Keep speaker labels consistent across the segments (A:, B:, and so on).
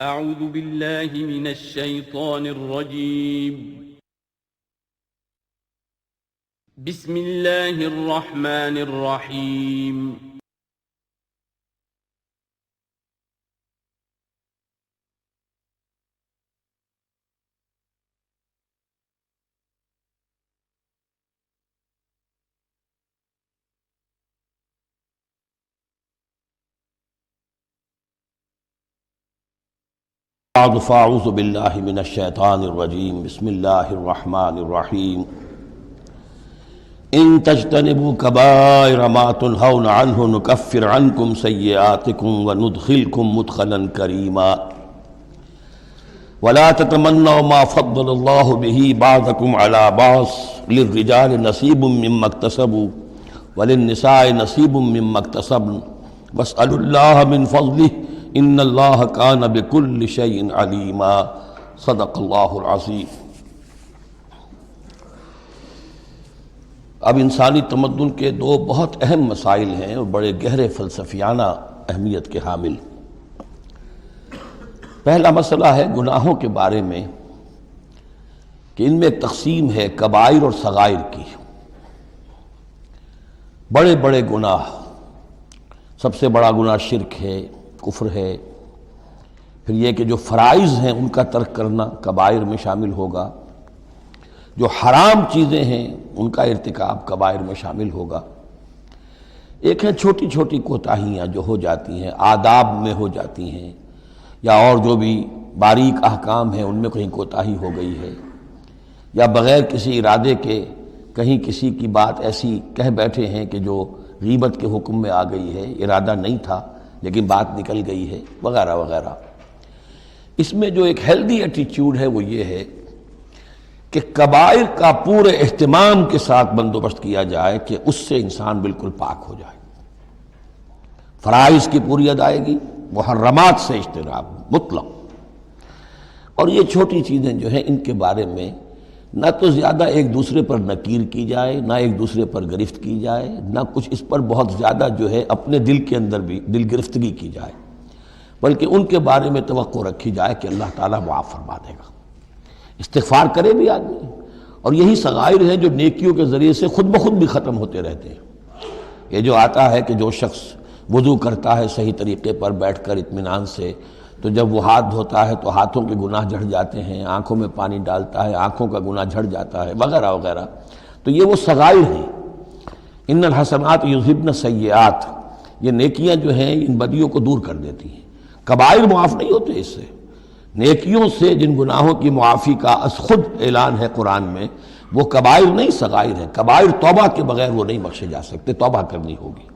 A: اعوذ باللہ من الشیطان الرجیم بسم اللہ الرحمن الرحیم
B: فاعوذ باللہ من الشیطان الرجیم بسم اللہ الرحمن الرحیم ان تجتنبوا کبائر ما تنہون عنہ نکفر عنکم سیئاتکم وندخلکم مدخلا کریما ولا تتمنوا ما فضل اللہ به بعضکم علی بعض للرجال نصیب مما اکتسبوا وللنساء نصیب مما اکتسبن واسألوا اللہ من فضلہ ان اللہ کان بکل شیء علیما صدق اللہ العظیم۔ اب انسانی تمدن کے دو بہت اہم مسائل ہیں اور بڑے گہرے فلسفیانہ اہمیت کے حامل۔ پہلا مسئلہ ہے گناہوں کے بارے میں کہ ان میں ایک تقسیم ہے کبائر اور صغائر کی۔ بڑے بڑے گناہ، سب سے بڑا گناہ شرک ہے، کفر ہے، پھر یہ کہ جو فرائض ہیں ان کا ترک کرنا کبائر میں شامل ہوگا، جو حرام چیزیں ہیں ان کا ارتکاب کبائر میں شامل ہوگا۔ ایک ہے چھوٹی چھوٹی کوتاہیاں جو ہو جاتی ہیں، آداب میں ہو جاتی ہیں، یا اور جو بھی باریک احکام ہیں ان میں کہیں کوتاہی ہو گئی ہے، یا بغیر کسی ارادے کے کہیں کسی کی بات ایسی کہہ بیٹھے ہیں کہ جو غیبت کے حکم میں آ گئی ہے، ارادہ نہیں تھا لیکن بات نکل گئی ہے، وغیرہ وغیرہ۔ اس میں جو ایک ہیلدی ایٹیچیوڈ ہے وہ یہ ہے کہ کبائر کا پورے اہتمام کے ساتھ بندوبست کیا جائے کہ اس سے انسان بالکل پاک ہو جائے، فرائض کی پوری ادائیگی، محرمات سے اجتناب مطلق۔ اور یہ چھوٹی چیزیں جو ہیں ان کے بارے میں نہ تو زیادہ ایک دوسرے پر نکیر کی جائے، نہ ایک دوسرے پر گرفت کی جائے، نہ کچھ اس پر بہت زیادہ جو ہے اپنے دل کے اندر بھی دل گرفتگی کی جائے، بلکہ ان کے بارے میں توقع رکھی جائے کہ اللہ تعالیٰ معاف فرما دے گا، استغفار کرے بھی آدمی۔ اور یہی صغائر ہیں جو نیکیوں کے ذریعے سے خود بخود بھی ختم ہوتے رہتے ہیں۔ یہ جو آتا ہے کہ جو شخص وضو کرتا ہے صحیح طریقے پر بیٹھ کر اطمینان سے، تو جب وہ ہاتھ دھوتا ہے تو ہاتھوں کے گناہ جھڑ جاتے ہیں، آنکھوں میں پانی ڈالتا ہے آنکھوں کا گناہ جھڑ جاتا ہے، وغیرہ وغیرہ۔ تو یہ وہ صغائر ہیں۔ ان الحسنات یذہبن السیئات، یہ نیکیاں جو ہیں ان بدیوں کو دور کر دیتی ہیں۔ کبائر معاف نہیں ہوتے اس سے۔ نیکیوں سے جن گناہوں کی معافی کا از خود اعلان ہے قرآن میں، وہ کبائر نہیں صغائر ہیں۔ کبائر توبہ کے بغیر وہ نہیں بخشے جا سکتے، توبہ کرنی ہوگی۔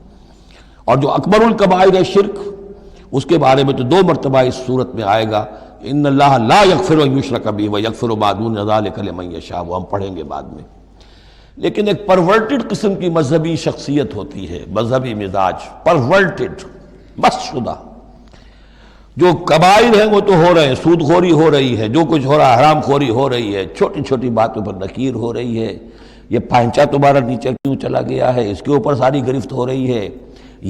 B: اور جو اکبر الکبائر ہے شرک، اس کے بارے میں تو 2 مرتبہ اس صورت میں آئے گا، ان اللہ لا یغفر ان یشرک بہ ویغفر ما دون ذلک لمن یشاء، وہ ہم پڑھیں گے بعد میں۔ لیکن ایک پرورٹڈ قسم کی مذہبی شخصیت ہوتی ہے، مذہبی مزاج، پرورٹڈ، مست شدہ۔ جو کبائر ہیں وہ تو ہو رہے ہیں، سود خوری ہو رہی ہے، جو کچھ ہو رہا ہے حرام خوری ہو رہی ہے، چھوٹی چھوٹی باتوں پر نکیر ہو رہی ہے، یہ پائنچا تمہارا نیچے کیوں چلا گیا ہے، اس کے اوپر ساری گرفت ہو رہی ہے،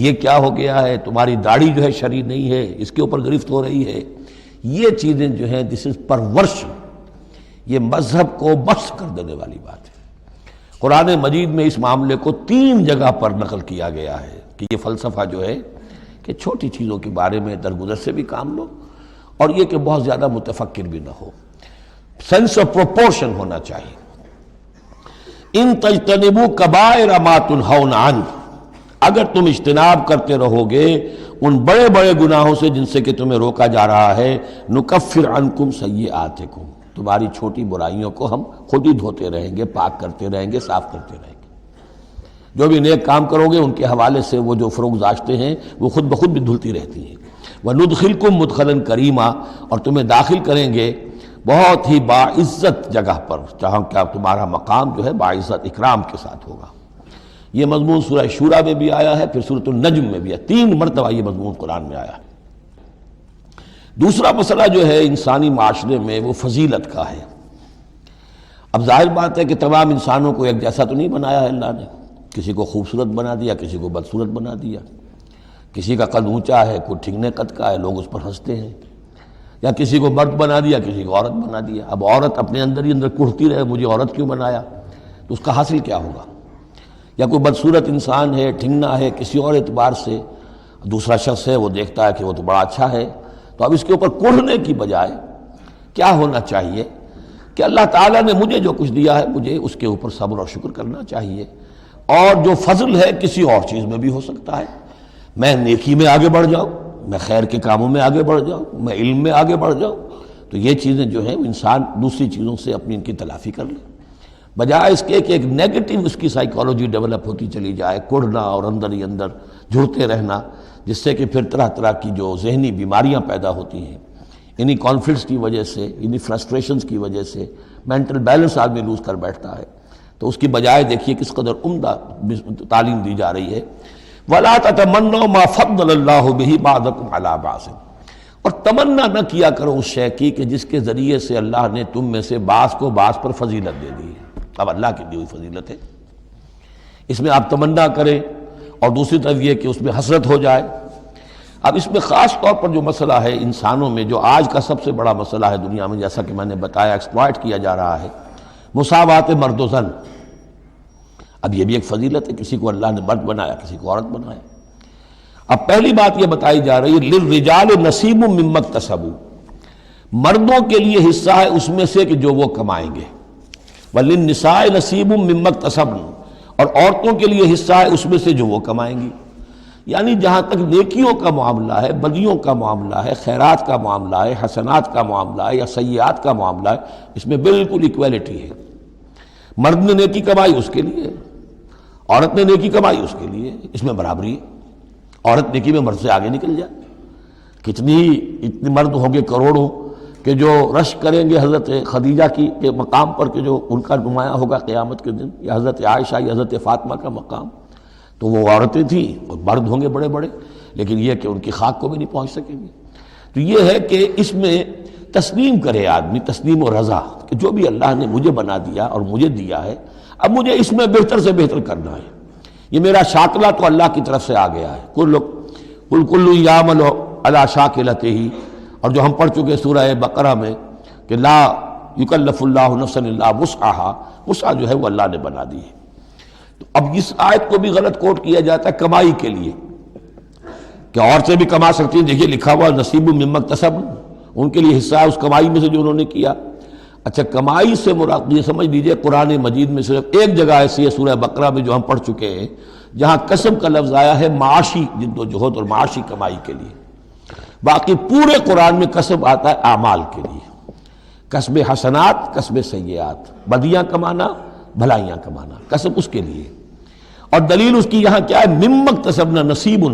B: یہ کیا ہو گیا ہے، تمہاری داڑھی جو ہے شرعی نہیں ہے، اس کے اوپر گرفت ہو رہی ہے۔ یہ چیزیں جو ہیں دس از پرورشن، یہ مذہب کو مست کر دینے والی بات ہے۔ قرآن مجید میں اس معاملے کو 3 جگہ پر نقل کیا گیا ہے کہ یہ فلسفہ جو ہے کہ چھوٹی چیزوں کے بارے میں درگزر سے بھی کام لو، اور یہ کہ بہت زیادہ متفکر بھی نہ ہو، سینس آف پروپورشن ہونا چاہیے۔ ان تجتنبوا کبائر ما تنہون عنہ، اگر تم اجتناب کرتے رہو گے ان بڑے بڑے گناہوں سے جن سے کہ تمہیں روکا جا رہا ہے، نکفر عنکم سیئاتکم، تمہاری چھوٹی برائیوں کو ہم خود ہی دھوتے رہیں گے، پاک کرتے رہیں گے، صاف کرتے رہیں گے۔ جو بھی نیک کام کرو گے ان کے حوالے سے وہ جو فروگزاشتیں ہیں وہ خود بخود بھی دھلتی رہتی ہیں۔ وندخلکم مدخلا کریما، اور تمہیں داخل کریں گے بہت ہی باعزت جگہ پر، جہاں کیا تمہارا مقام جو ہے باعزت اکرام کے ساتھ ہوگا۔ یہ مضمون سورہ شورى میں بھی آیا ہے، پھر سورۃ النجم میں بھی ہے، 3 مرتبہ یہ مضمون قرآن میں آیا ہے۔ دوسرا مسئلہ جو ہے انسانی معاشرے میں وہ فضیلت کا ہے۔ اب ظاہر بات ہے کہ تمام انسانوں کو ایک جیسا تو نہیں بنایا ہے اللہ نے، کسی کو خوبصورت بنا دیا، کسی کو بدصورت بنا دیا، کسی کا قد اونچا ہے، کوئی ٹھگنے قد کا ہے، لوگ اس پر ہنستے ہیں۔ یا کسی کو مرد بنا دیا، کسی کو عورت بنا دیا. اب عورت اپنے اندر ہی اندر کڑھتی رہے مجھے عورت کیوں بنایا، تو اس کا حاصل کیا ہوگا؟ یا کوئی بدصورت انسان ہے، ٹھنگنا ہے کسی اور اعتبار سے، دوسرا شخص ہے وہ دیکھتا ہے کہ وہ تو بڑا اچھا ہے، تو اب اس کے اوپر کڑھنے کی بجائے کیا ہونا چاہیے کہ اللہ تعالیٰ نے مجھے جو کچھ دیا ہے مجھے اس کے اوپر صبر اور شکر کرنا چاہیے. اور جو فضل ہے کسی اور چیز میں بھی ہو سکتا ہے، میں نیکی میں آگے بڑھ جاؤں، میں خیر کے کاموں میں آگے بڑھ جاؤں، میں علم میں آگے بڑھ جاؤں، تو یہ چیزیں جو ہیں انسان دوسری چیزوں سے اپنی ان کی تلافی کر لے، بجائے اس کے کہ ایک نیگیٹو اس کی سائیکالوجی ڈیولپ ہوتی چلی جائے، کڑھنا اور اندر ہی اندر جھڑتے رہنا، جس سے کہ پھر طرح طرح کی جو ذہنی بیماریاں پیدا ہوتی ہیں انہی کانفلکٹس کی وجہ سے، انہی فرسٹریشنز کی وجہ سے مینٹل بیلنس آدمی لوز کر بیٹھتا ہے. تو اس کی بجائے دیکھیے کس قدر عمدہ تعلیم دی جا رہی ہے. وَلَا تَتَمَنَّوْا مَا فَضَّلَ اللَّهُ بِهِ بَعْضَكُمْ عَلَىٰ بَعْضٍ، اور تمنا نہ کیا کرو اس شے کی کہ جس کے ذریعے سے اللہ نے تم میں سے بعض کو بعض پر فضیلت دے دی ہے. اب اللہ کی دی ہوئی فضیلت ہے، اس میں آپ تمنا کریں، اور دوسری طرف یہ کہ اس میں حسرت ہو جائے. اب اس میں خاص طور پر جو مسئلہ ہے انسانوں میں، جو آج کا سب سے بڑا مسئلہ ہے دنیا میں، جیسا کہ میں نے بتایا ایکسپلائٹ کیا جا رہا ہے، مساوات مرد و زن. اب یہ بھی ایک فضیلت ہے، کسی کو اللہ نے مرد بنایا، کسی کو عورت بنایا. اب پہلی بات یہ بتائی جا رہی ہے للرجال نصیب مما اکتسبوا، مردوں کے لیے حصہ ہے اس میں سے کہ جو وہ کمائیں گے، وللنساء نصیب مما اکتسبن، اور عورتوں کے لیے حصہ ہے اس میں سے جو وہ کمائیں گی. یعنی جہاں تک نیکیوں کا معاملہ ہے، بدیوں کا معاملہ ہے، خیرات کا معاملہ ہے، حسنات کا معاملہ ہے یا سیئات کا معاملہ ہے، اس میں بالکل ایکویلٹی ہے. مرد نے نیکی کمائی اس کے لیے، عورت نے نیکی کمائی اس کے لیے، اس میں برابری ہے. عورت نیکی میں مرد سے آگے نکل جائے. اتنے مرد ہوں گے کروڑوں کہ جو رش کریں گے حضرت خدیجہ کے مقام پر کہ جو ان کا نمایاں ہوگا قیامت کے دن، یا حضرت عائشہ یا حضرت فاطمہ کا مقام، تو وہ عورتیں تھیں اور مرد ہوں گے بڑے بڑے، لیکن یہ کہ ان کی خاک کو بھی نہیں پہنچ سکیں گے. تو یہ ہے کہ اس میں تسلیم کرے آدمی، تسلیم و رضا کہ جو بھی اللہ نے مجھے بنا دیا اور مجھے دیا ہے، اب مجھے اس میں بہتر سے بہتر کرنا ہے. یہ میرا شاکلہ تو اللہ کی طرف سے آ گیا ہے، کل یعمل علی شاکلتہ، اور جو ہم پڑھ چکے سورہ بقرہ میں کہ لا یکلف اللہ نفسا الا وسعہا، وسع جو ہے وہ اللہ نے بنا دی ہے. تو اب اس آیت کو بھی غلط کوٹ کیا جاتا ہے کمائی کے لیے کہ عورتیں بھی کما سکتی ہیں. دیکھیے لکھا ہوا نصیب مما اکتسبن، ان کے لیے حصہ ہے اس کمائی میں سے جو انہوں نے کیا. اچھا کمائی سے مراد یہ سمجھ لیجئے قرآن مجید میں صرف ایک جگہ ایسی ہے سورہ بقرہ میں جو ہم پڑھ چکے ہیں جہاں کسب کا لفظ آیا ہے معاشی جد و جہد اور معاشی کمائی کے لیے. باقی پورے قرآن میں کسب آتا ہے اعمال کے لیے، کسب حسنات، کسب سیئات، بدیاں کمانا، بھلائیاں کمانا، کسب اس کے لیے. اور دلیل اس کی یہاں کیا ہے، مما اکتسبنا نصیب.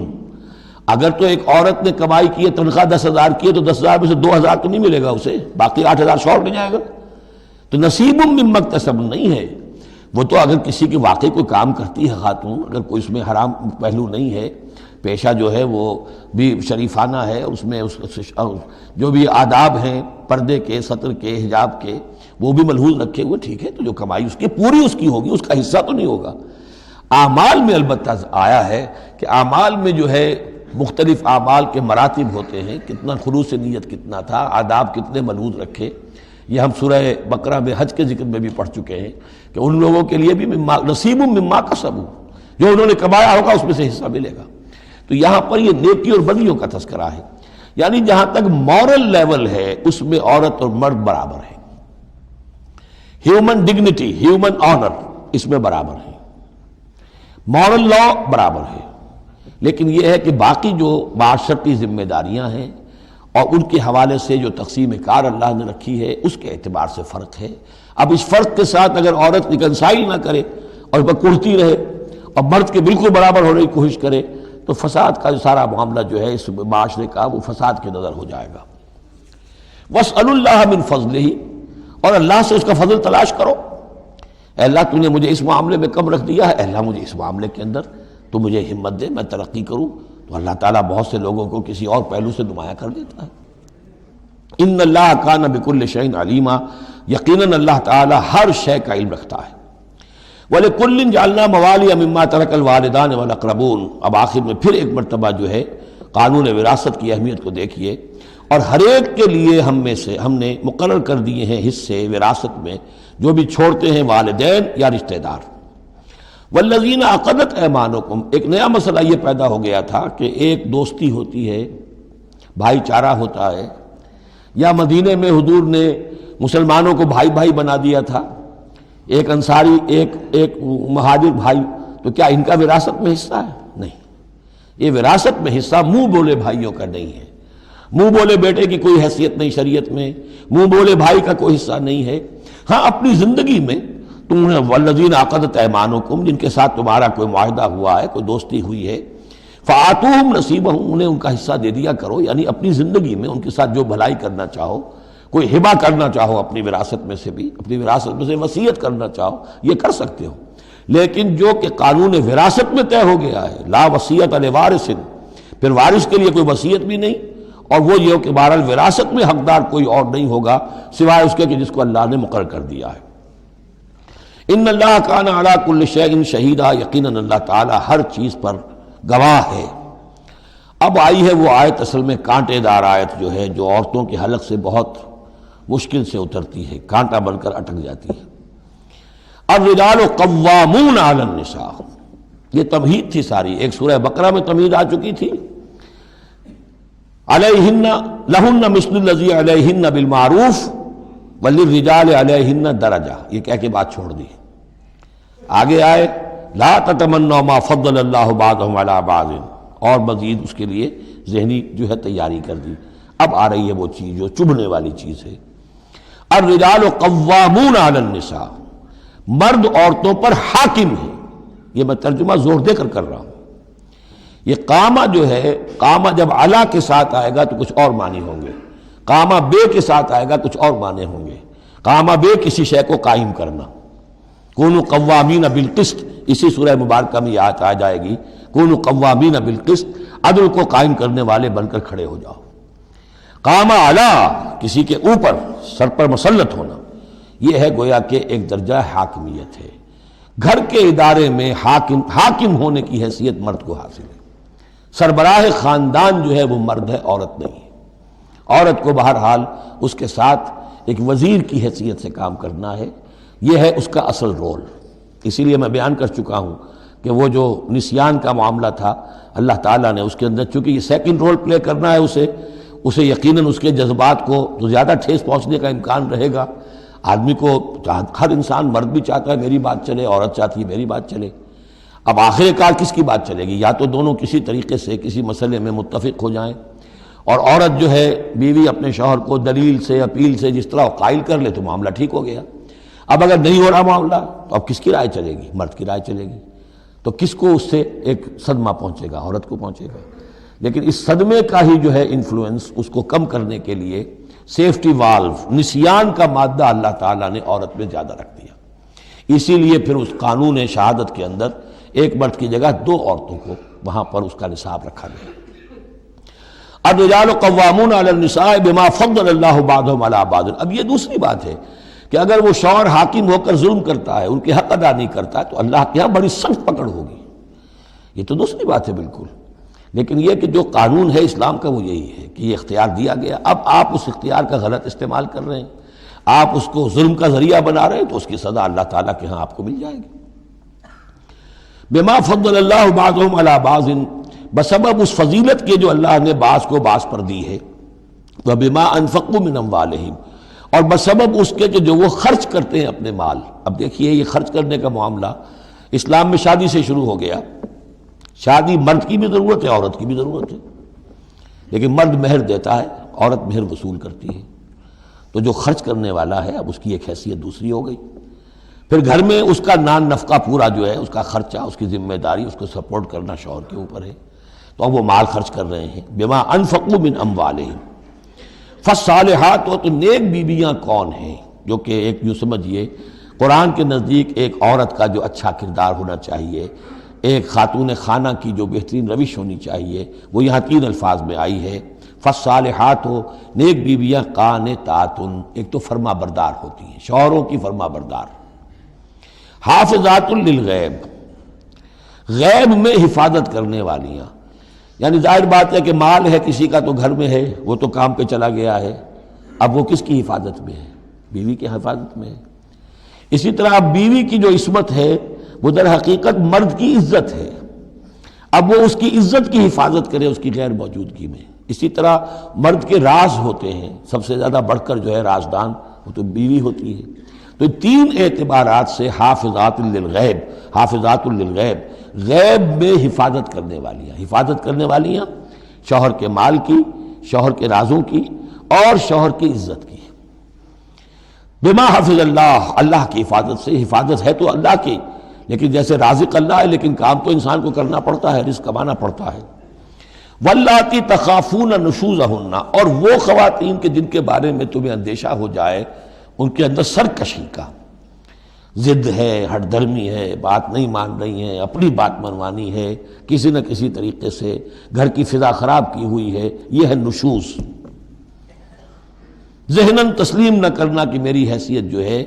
B: اگر تو ایک عورت نے کمائی کی ہے، تنخواہ 10,000 کی ہے تو 10,000 میں سے 2,000 تو نہیں ملے گا اسے، باقی 8,000 شارٹ نہیں جائے گا. تو نصیب مما اکتسبن نہیں ہے وہ. تو اگر کسی کی واقعی کوئی کام کرتی ہے خاتون، اگر کوئی اس میں حرام پہلو نہیں ہے، پیشہ جو ہے وہ بھی شریفانہ ہے، اس میں جو بھی آداب ہیں پردے کے، سطر کے، حجاب کے، وہ بھی ملحوظ رکھے ہوئے، ٹھیک ہے. تو جو کمائی اس کی پوری اس کی ہوگی، اس کا حصہ تو نہیں ہوگا. اعمال میں البتہ آیا ہے کہ اعمال میں جو ہے مختلف اعمال کے مراتب ہوتے ہیں، کتنا خلوص نیت کتنا تھا، آداب کتنے ملحوظ رکھے. یہ ہم سورہ بقرہ میں حج کے ذکر میں بھی پڑھ چکے ہیں کہ ان لوگوں کے لیے بھی نصیب مما کسبوا، جو انہوں نے کمایا ہوگا اس میں سے حصہ ملے گا. تو یہاں پر یہ نیکی اور بدیوں کا تذکرہ ہے. یعنی جہاں تک مورل لیول ہے اس میں عورت اور مرد برابر ہیں. ہیومن ڈگنیٹی، ہیومن آنر اس میں برابر ہے، مورل لا برابر ہے. لیکن یہ ہے کہ باقی جو معاشرتی ذمہ داریاں ہیں اور ان کے حوالے سے جو تقسیم کار اللہ نے رکھی ہے اس کے اعتبار سے فرق ہے. اب اس فرق کے ساتھ اگر عورت ریکنسائل نہ کرے اور اس پر کڑھتی رہے اور مرد کے بالکل برابر ہونے کی کوشش کرے تو فساد کا جو سارا معاملہ جو ہے اس معاشرے کا وہ فساد کے نظر ہو جائے گا. وَاسْأَلُوا اللَّهَ مِنْ فَضْلِهِ، اور اللہ سے اس کا فضل تلاش کرو. اے اللہ تو نے مجھے اس معاملے میں کم رکھ دیا ہے، اے اللہ مجھے اس معاملے کے اندر تو مجھے ہمت دے، میں ترقی کروں. تو اللہ تعالیٰ بہت سے لوگوں کو کسی اور پہلو سے نمایاں کر دیتا ہے. ان اللہ کان بکل شیء علیما، یقیناً اللہ تعالیٰ ہر شے کا علم رکھتا ہے. وَلِكُلٍّ جَعَلْنَا مَوَالِيَ مِمَّا تَرَكَ الْوَالِدَانِ وَالْأَقْرَبُونَ. اب آخر میں پھر ایک مرتبہ جو ہے قانون وراثت کی اہمیت کو دیکھیے. اور ہر ایک کے لیے ہم نے مقرر کر دیے ہیں حصے وراثت میں جو بھی چھوڑتے ہیں والدین یا رشتہ دار۔ والذین عقدت ایمانکم، ایک نیا مسئلہ یہ پیدا ہو گیا تھا کہ ایک دوستی ہوتی ہے، بھائی چارہ ہوتا ہے، یا مدینے میں حضور نے مسلمانوں کو بھائی بھائی بنا دیا تھا، ایک انصاری ایک مہاجر بھائی، تو کیا ان کا وراثت میں حصہ ہے؟ نہیں، یہ وراثت میں حصہ منہ بولے بھائیوں کا نہیں ہے، منہ بولے بیٹے کی کوئی حیثیت نہیں شریعت میں، منہ بولے بھائی کا کوئی حصہ نہیں ہے۔ ہاں اپنی زندگی میں تم نے والذین عقدت ایمانکم، جن کے ساتھ تمہارا کوئی معاہدہ ہوا ہے، کوئی دوستی ہوئی ہے، فآتوہم نصیبہم، انہیں ان کا حصہ دے دیا کرو، یعنی اپنی زندگی میں ان کے ساتھ جو بھلائی کرنا چاہو، کوئی ہبہ کرنا چاہو اپنی وراثت میں سے بھی، اپنی وراثت میں سے وصیت کرنا چاہو، یہ کر سکتے ہو۔ لیکن جو کہ قانون وراثت میں طے ہو گیا ہے، لا وصیت لوارث، پھر وارث کے لیے کوئی وصیت بھی نہیں، اور وہ یہ کہ بہرحال وراثت میں حقدار کوئی اور نہیں ہوگا سوائے اس کے کہ جس کو اللہ نے مقرر کر دیا ہے۔ ان اللہ کان علی کل شیء شہیدا، یقیناً اللہ تعالیٰ ہر چیز پر گواہ ہے۔ اب آئی ہے وہ آیت اصل میں کانٹے دار آیت جو ہے، جو عورتوں کے حلق سے بہت مشکل سے اترتی ہے، کانٹا بن کر اٹک جاتی ہے۔ الرجال قوامون علی النساء، یہ تمہید تھی ساری، ایک سورہ بقرہ میں تمہید آ چکی تھی، علیہن لہن مثل الذی علیہن بالمعروف وللرجال علیہن درجہ، یہ کہہ کے بات چھوڑ دی۔ آگے آئے لا تتمنوا ما فضل اللہ بعضهم علی بعض، اور مزید اس کے لیے ذہنی جو ہے تیاری کر دی۔ اب آ رہی ہے وہ چیز جو چبھنے والی چیز ہے۔ الرجال قوامون علی النساء، مرد عورتوں پر حاکم ہے۔ یہ میں ترجمہ زور دے کر رہا ہوں۔ یہ قامہ جو ہے، قامہ جب علا کے ساتھ آئے گا تو کچھ اور معنی ہوں گے، قامہ بے کے ساتھ آئے گا کچھ اور معنی ہوں گے۔ قامہ بے کسی شے کو قائم کرنا، کونوا قوامین بالقسط، اسی سورہ مبارکہ میں آیت آ جائے گی، کونوا قوامین بالقسط، عدل کو قائم کرنے والے بن کر کھڑے ہو جاؤ۔ قامہ علا، کسی کے اوپر سر پر مسلط ہونا، یہ ہے گویا کہ ایک درجہ حاکمیت ہے۔ گھر کے ادارے میں حاکم ہونے کی حیثیت مرد کو حاصل ہے۔ سربراہ خاندان جو ہے وہ مرد ہے، عورت نہیں ہے۔ عورت کو بہرحال اس کے ساتھ ایک وزیر کی حیثیت سے کام کرنا ہے، یہ ہے اس کا اصل رول۔ اسی لیے میں بیان کر چکا ہوں کہ وہ جو نسیان کا معاملہ تھا، اللہ تعالیٰ نے اس کے اندر چونکہ یہ سیکنڈ رول پلے کرنا ہے اسے یقیناً اس کے جذبات کو تو زیادہ ٹھیس پہنچنے کا امکان رہے گا۔ آدمی کو ہر انسان، مرد بھی چاہتا ہے میری بات چلے، عورت چاہتی ہے میری بات چلے۔ اب آخر کار کس کی بات چلے گی؟ یا تو دونوں کسی طریقے سے کسی مسئلے میں متفق ہو جائیں، اور عورت جو ہے بیوی اپنے شوہر کو دلیل سے اپیل سے جس طرح قائل کر لے تو معاملہ ٹھیک ہو گیا۔ اب اگر نہیں ہو رہا معاملہ تو اب کس کی رائے چلے گی؟ مرد کی رائے چلے گی۔ تو کس کو اس سے ایک صدمہ پہنچے گا؟ عورت کو پہنچے گا۔ لیکن اس صدمے کا ہی جو ہے انفلوئنس، اس کو کم کرنے کے لیے سیفٹی والو، نسیان کا مادہ اللہ تعالیٰ نے عورت میں زیادہ رکھ دیا۔ اسی لیے پھر اس قانون شہادت کے اندر ایک مرد کی جگہ 2 عورتوں کو وہاں پر اس کا نصاب رکھا گیا۔ الرجال قوامون علی النساء بما فضل اللہ بعضهم علی بعض۔ اب یہ دوسری بات ہے کہ اگر وہ شوہر حاکم ہو کر ظلم کرتا ہے، ان کے حق ادا نہیں کرتا ہے، تو اللہ کے یہاں بڑی سخت پکڑ ہوگی۔ یہ تو دوسری بات ہے بالکل۔ لیکن یہ کہ جو قانون ہے اسلام کا وہ یہی ہے کہ یہ اختیار دیا گیا، اب آپ اس اختیار کا غلط استعمال کر رہے ہیں، آپ اس کو ظلم کا ذریعہ بنا رہے ہیں، تو اس کی سزا اللہ تعالیٰ کے ہاں آپ کو مل جائے گی۔ بما فضل اللہ بعضهم علی بعض، بسبب اس فضیلت کے جو اللہ نے بعض کو بعض پر دی ہے، وبما انفقوا من اموالہم، اور بسبب اس کے کہ جو وہ خرچ کرتے ہیں اپنے مال۔ اب دیکھیے یہ خرچ کرنے کا معاملہ اسلام میں شادی سے شروع ہو گیا۔ شادی مرد کی بھی ضرورت ہے، عورت کی بھی ضرورت ہے، لیکن مرد مہر دیتا ہے، عورت مہر وصول کرتی ہے۔ تو جو خرچ کرنے والا ہے اب اس کی ایک حیثیت دوسری ہو گئی۔ پھر گھر میں اس کا نان نفقہ پورا جو ہے، اس کا خرچہ، اس کی ذمہ داری، اس کو سپورٹ کرنا شوہر کے اوپر ہے، تو اب وہ مال خرچ کر رہے ہیں۔ بما انفقوا من اموالہم، فالصالحات، تو نیک بیویاں کون ہیں؟ جو کہ ایک یوں سمجھیے قرآن کے نزدیک ایک عورت کا جو اچھا کردار ہونا چاہیے، ایک خاتون خانہ کی جو بہترین روش ہونی چاہیے، وہ یہاں 3 الفاظ میں آئی ہے۔ فالصالحات، نیک بیویاں قانتات، ایک تو فرما بردار ہوتی ہیں، شوہروں کی فرما بردار۔ حافظات للغیب، غیب میں حفاظت کرنے والیاں، یعنی ظاہر بات ہے کہ مال ہے کسی کا تو گھر میں ہے، وہ تو کام پہ چلا گیا ہے، اب وہ کس کی حفاظت میں ہے؟ بیوی کی حفاظت میں ہے۔ اسی طرح اب بیوی کی جو عصمت ہے وہ در حقیقت مرد کی عزت ہے، اب وہ اس کی عزت کی حفاظت کرے اس کی غیر موجودگی میں۔ اسی طرح مرد کے راز ہوتے ہیں، سب سے زیادہ بڑھ کر جو ہے رازدان وہ تو بیوی ہوتی ہے۔ تو تین اعتبارات سے حافظات للغیب، حافظات للغیب، غیب میں حفاظت کرنے والیاں شوہر کے مال کی، شوہر کے رازوں کی اور شوہر کی عزت کی۔ بما حفظ اللہ، اللہ کی حفاظت سے، حفاظت ہے تو اللہ کی، لیکن جیسے رازق اللہ ہے لیکن کام تو انسان کو کرنا پڑتا ہے، رزق کمانا پڑتا ہے۔ واللاتی تخافون نشوزہن، اور وہ خواتین کے جن کے بارے میں تمہیں اندیشہ ہو جائے ان کے اندر سرکشی کا، ضد ہے، ہٹ دھرمی ہے، بات نہیں مان رہی ہیں، اپنی بات منوانی ہے، کسی نہ کسی طریقے سے گھر کی فضا خراب کی ہوئی ہے، یہ ہے نشوز۔ ذہناً تسلیم نہ کرنا کہ میری حیثیت جو ہے